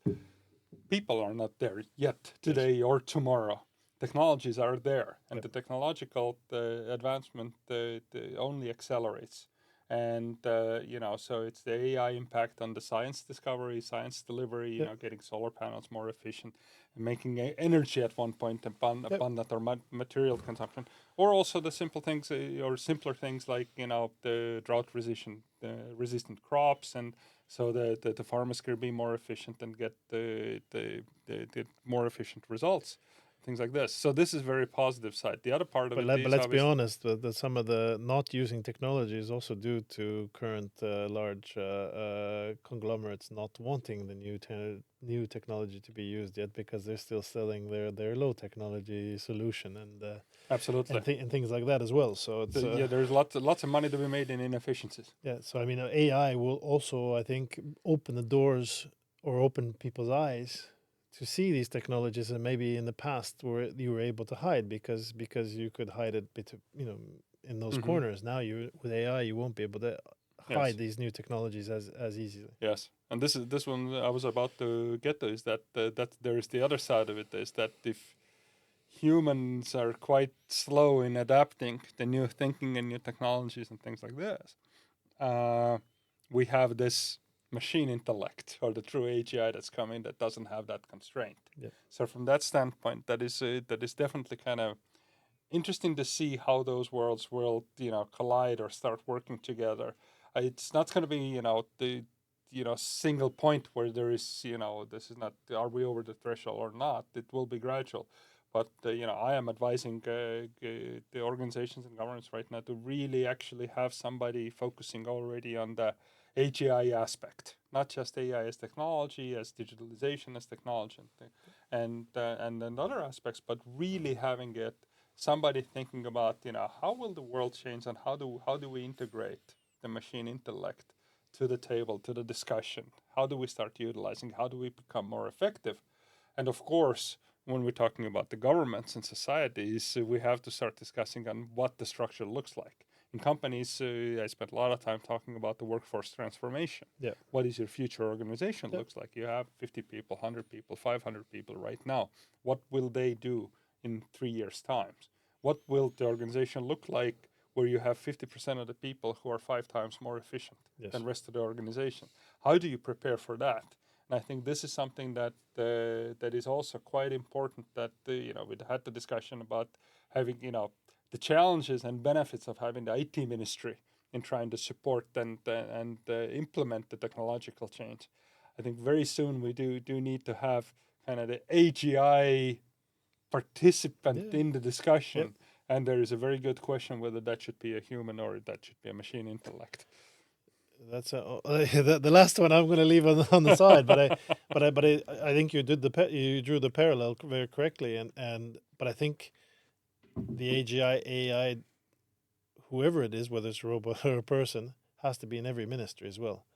people are not there yet Yes. today or tomorrow. Technologies are there, and Yeah. the technological advancement only accelerates. And so it's the AI impact on the science discovery, science delivery. Yep. Getting solar panels more efficient, and making energy at one point Yep. abundant, or material consumption, or also the simple things, or simpler things like the drought resistant crops, and so the farmers can be more efficient and get the more efficient results, things like this. So this is very positive side. The other part of But it is let's be obviously. honest, that some of the not using technology is also due to current large conglomerates not wanting the new technology to be used yet, because they're still selling their low technology solution Absolutely. and things like that as well. So it's Yeah, there's lots of money to be made in inefficiencies. yeah. So I mean, AI will also, I think, open the doors or open people's eyes to see these technologies, and maybe in the past where you were able to hide because you could hide it in those Mm-hmm. corners. Now you with AI you won't be able to Yes. hide these new technologies as easily. Yes, and this one I was about to get to is that that there is the other side of it is that if humans are quite slow in adapting the new thinking and new technologies and things like this, uh, we have this machine intellect or the true AGI that's coming that doesn't have that constraint. Yeah. So from that standpoint, that is definitely kind of interesting to see how those worlds will collide or start working together. It's not going to be the single point where there is this is not are we over the threshold or not. It will be gradual, but I am advising the organizations and governments right now to really actually have somebody focusing already on the AGI aspect, not just AI as technology, as digitalization as technology, and then other aspects, but really having it somebody thinking about how will the world change and how do we integrate the machine intellect to the table, to the discussion. How do we start utilizing, how do we become more effective? And of course, when we're talking about the governments and societies, we have to start discussing on what the structure looks like. In companies, I spent a lot of time talking about the workforce transformation. Yeah. What is your future organization Yeah. looks like? You have 50 people, 100 people, 500 people right now. What will they do in 3 years' time? What will the organization look like where you have 50% of the people who are 5 times more efficient than Yes. the rest of the organization? How do you prepare for that? And I think this is something that that is also quite important. That we had the discussion about having the challenges and benefits of having the IT ministry in trying to support and implement the technological change. I think very soon we do need to have kind of the AGI participant Yeah. in the Yep. discussion, and there is a very good question whether that should be a human or that should be a machine intellect. That's the last one I'm going to leave on the side, I think you did you drew the parallel very correctly, but I think the AGI AI, whoever it is, whether it's a robot or a person, has to be in every ministry as well.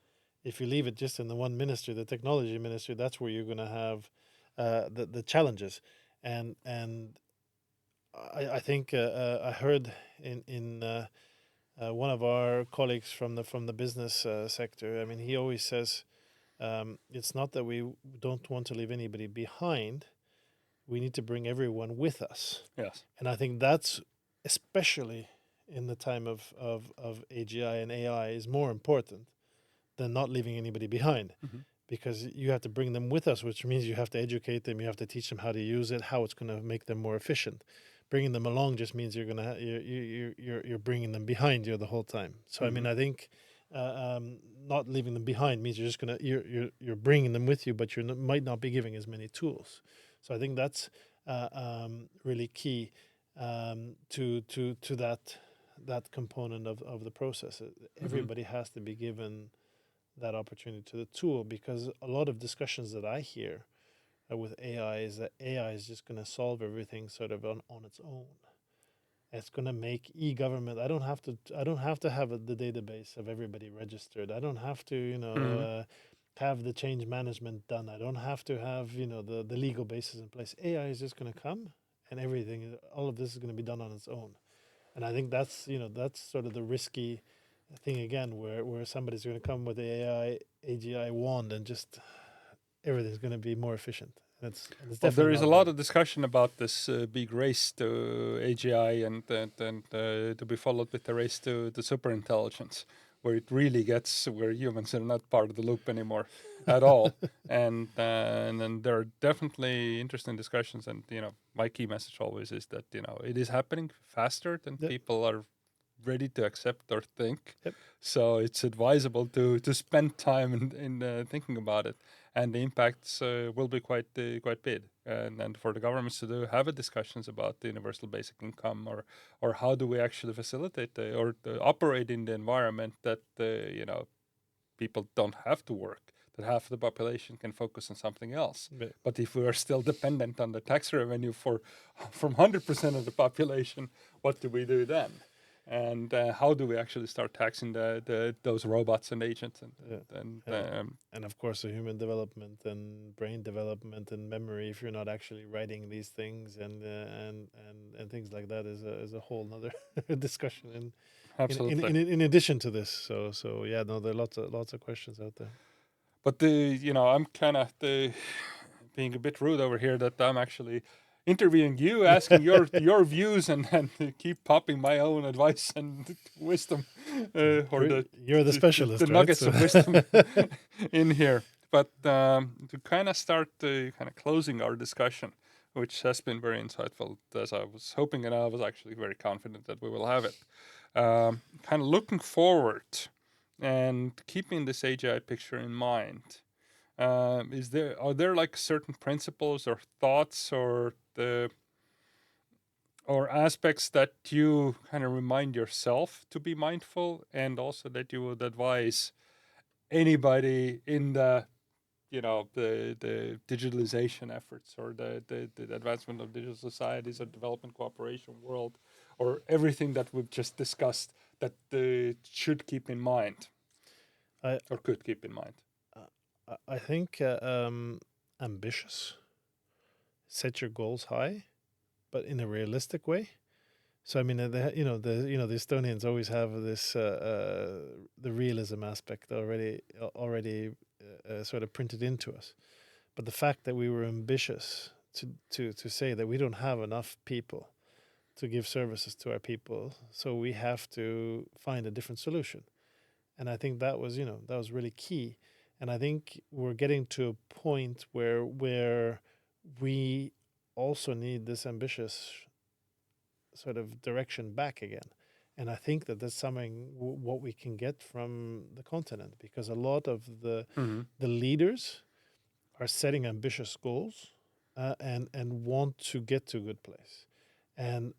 If you leave it just in the one ministry, the technology ministry, that's where you're going to have the challenges, and I think I heard in one of our colleagues from the business sector. I mean, he always says it's not that we don't want to leave anybody behind. We need to bring everyone with us, Yes. and I think that's especially in the time of AGI and AI is more important than not leaving anybody behind, Mm-hmm. because you have to bring them with us, which means you have to educate them, you have to teach them how to use it, how it's going to make them more efficient. Bringing them along just means you're gonna you're bringing them behind you the whole time. So I mean, Mm-hmm. I think not leaving them behind means you're just gonna you're bringing them with you, but you might not be giving as many tools. So I think that's really key to that component of the process. Mm-hmm. Everybody has to be given that opportunity to the tool, because a lot of discussions that I hear with AI is that AI is just going to solve everything sort of on its own. It's going to make e-government. I don't have to have the database of everybody registered. I don't have to Mm-hmm. have the change management done. I don't have to have the legal basis in place. AI is just going to come, and everything, all of this is going to be done on its own. And I think that's sort of the risky thing again, where somebody's going to come with the AI AGI wand and just everything's going to be more efficient. And it's Well, there definitely is not a going lot to of discussion about this big race to AGI and to be followed with the race to the superintelligence, where it really gets where humans are not part of the loop anymore at all. And then there are definitely interesting discussions. And my key message always is that it is happening faster than Yep. people are ready to accept or think. Yep. So it's advisable to spend time in thinking about it, and the impacts will be quite big. And for the governments to have a discussions about the universal basic income, or how do we actually facilitate operate in the environment that people don't have to work, that half of the population can focus on something else. But But if we are still dependent on the tax revenue from 100% of the population, what do we do then? and how do we actually start taxing those robots and agents Yeah. and And of course, the human development and brain development and memory. If you're not actually writing these things and things like that, is a whole other discussion. absolutely. In addition to this, so yeah, no, there are lots of questions out there. But I'm kind of being a bit rude over here that I'm actually interviewing you, asking your views, and keep popping my own advice and wisdom, or You're the specialist, the right? nuggets So of wisdom in here. But to kind of start kind of closing our discussion, which has been very insightful, as I was hoping, and I was actually very confident that we will have it. Kind of looking forward and keeping this AGI picture in mind. Are there like certain principles or thoughts or aspects that you kind of remind yourself to be mindful, and also that you would advise anybody in the digitalization efforts, or the advancement of digital societies or development cooperation world, or everything that we've just discussed, that should keep in mind I or could keep in mind? I think ambitious, set your goals high, but in a realistic way. So I mean, the Estonians always have this the realism aspect already sort of printed into us. But the fact that we were ambitious to say that we don't have enough people to give services to our people, so we have to find a different solution. And I think that was really key. And I think we're getting to a point where we also need this ambitious sort of direction back again. And I think that that's something what we can get from the continent, because a lot of Mm-hmm. the leaders are setting ambitious goals and want to get to a good place. And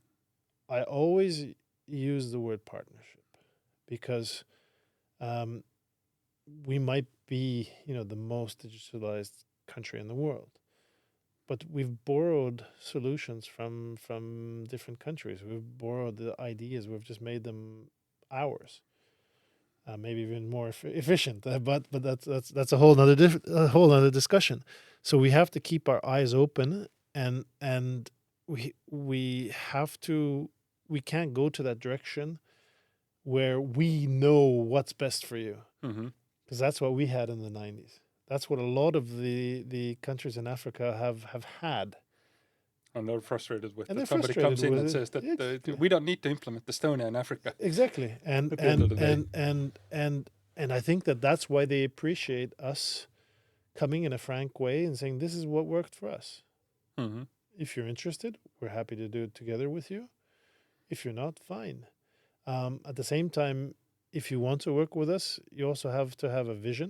I always use the word partnership because um, we might be, the most digitalized country in the world, but we've borrowed solutions from different countries. We've borrowed the ideas. We've just made them ours. Maybe even more efficient, but that's a whole other discussion. So we have to keep our eyes open, and we have to we can't go to that direction where we know what's best for you, Mm-hmm. because that's what we had in the 90s. That's what a lot of the countries in Africa have had, And they're frustrated with and they're that. Somebody frustrated comes in with and it. says that Exactly. we don't need to implement Estonia in Africa Exactly, at the end of the day. and I think that that's why they appreciate us coming in a frank way and saying this is what worked for us. Mm-hmm. If you're interested, we're happy to do it together with you. If you're not, fine. At the same time, if you want to work with us, you also have to have a vision,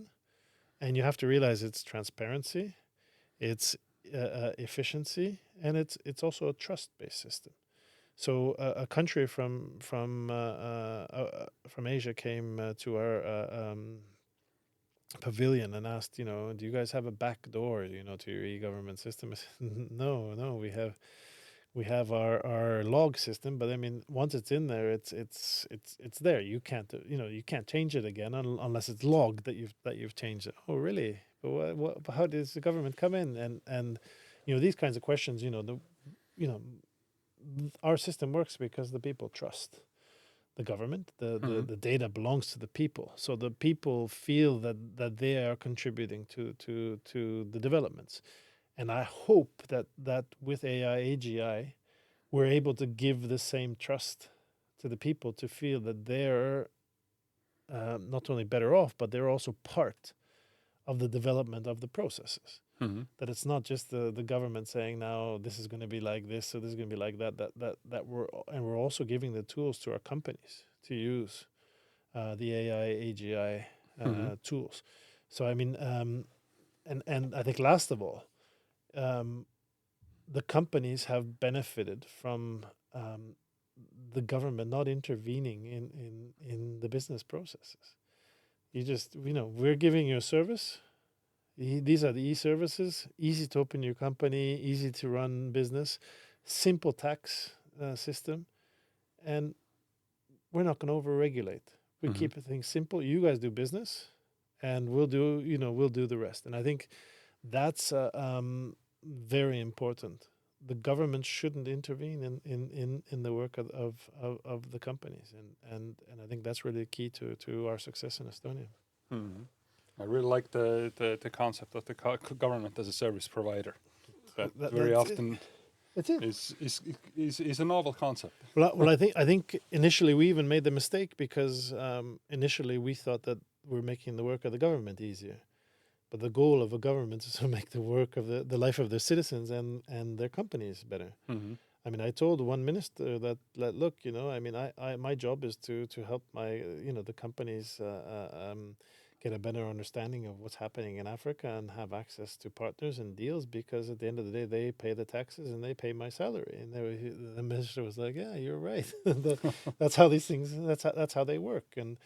and you have to realize it's transparency, it's efficiency, and it's also a trust-based system. So a country from Asia came to our pavilion and asked, do you guys have a back door, to your e-government system? I said, no, we have our log system, but I mean, once it's in there, it's there. You can't, you can't change it again unless it's logged that you've changed it. Oh, really? But how does the government come in and these kinds of questions? You know our system works because the people trust the government. Mm-hmm. The data belongs to the people, so the people feel that they are contributing to the developments. And I hope that with AI AGI, we're able to give the same trust to the people to feel that they're not only better off, but they're also part of the development of the processes. Mm-hmm. That it's not just the government saying now this is going to be like this, so this is going to be like that. We're also giving the tools to our companies to use the AI AGI Mm-hmm. tools. So I mean, and I think last of all, the companies have benefited from the government not intervening in the business processes. We're giving you a service. These are the e-services, easy to open your company, easy to run business, simple tax system, and we're not going to over-regulate. We Mhm. keep things simple. You guys do business, and we'll do the rest. And I think that's very important. The government shouldn't intervene in the work of the companies, and I think that's really key to our success in Estonia. Mhm. I really like the concept of the government as a service provider. That very That's it. often That's it. is a novel concept. Well, I think initially we even made the mistake because initially we thought that we're making the work of the government easier. But the goal of a government is to make the work of the life of their citizens and their companies better. Mm-hmm. I mean, I told one minister that look, I mean, my job is to help the companies get a better understanding of what's happening in Africa and have access to partners and deals, because at the end of the day, they pay the taxes and they pay my salary. And the minister was like, "Yeah, you're right. That's how these things. That's how they work." And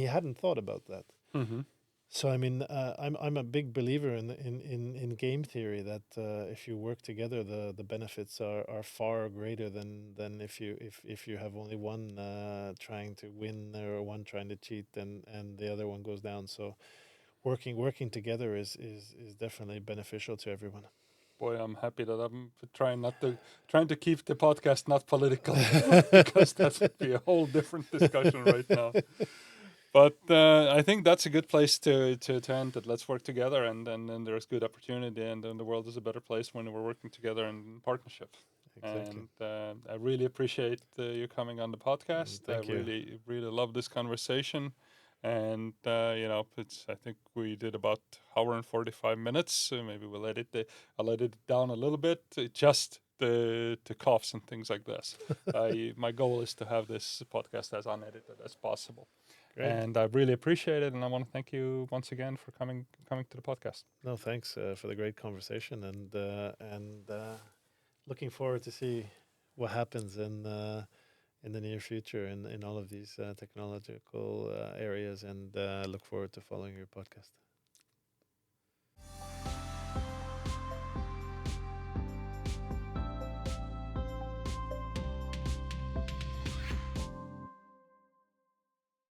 he hadn't thought about that. Mm-hmm. So I mean, I'm a big believer in game theory that if you work together, the benefits are far greater than if you have only one trying to win or one trying to cheat and the other one goes down. So working together is definitely beneficial to everyone. Boy, I'm happy that I'm trying to keep the podcast not political because that would be a whole different discussion right now. But I think that's a good place to end it. Let's work together, and then there's good opportunity, and then the world is a better place when we're working together in partnership. Exactly. And I really appreciate you coming on the podcast. I Thank you. really love this conversation. And I think we did about hour and 45 minutes. So maybe I'll edit it down a little bit, just the coughs and things like this. My goal is to have this podcast as unedited as possible. Great. And I really appreciate it, and I want to thank you once again for coming to the podcast. No, thanks for the great conversation, and looking forward to see what happens in the near future in all of these technological areas, and look forward to following your podcast.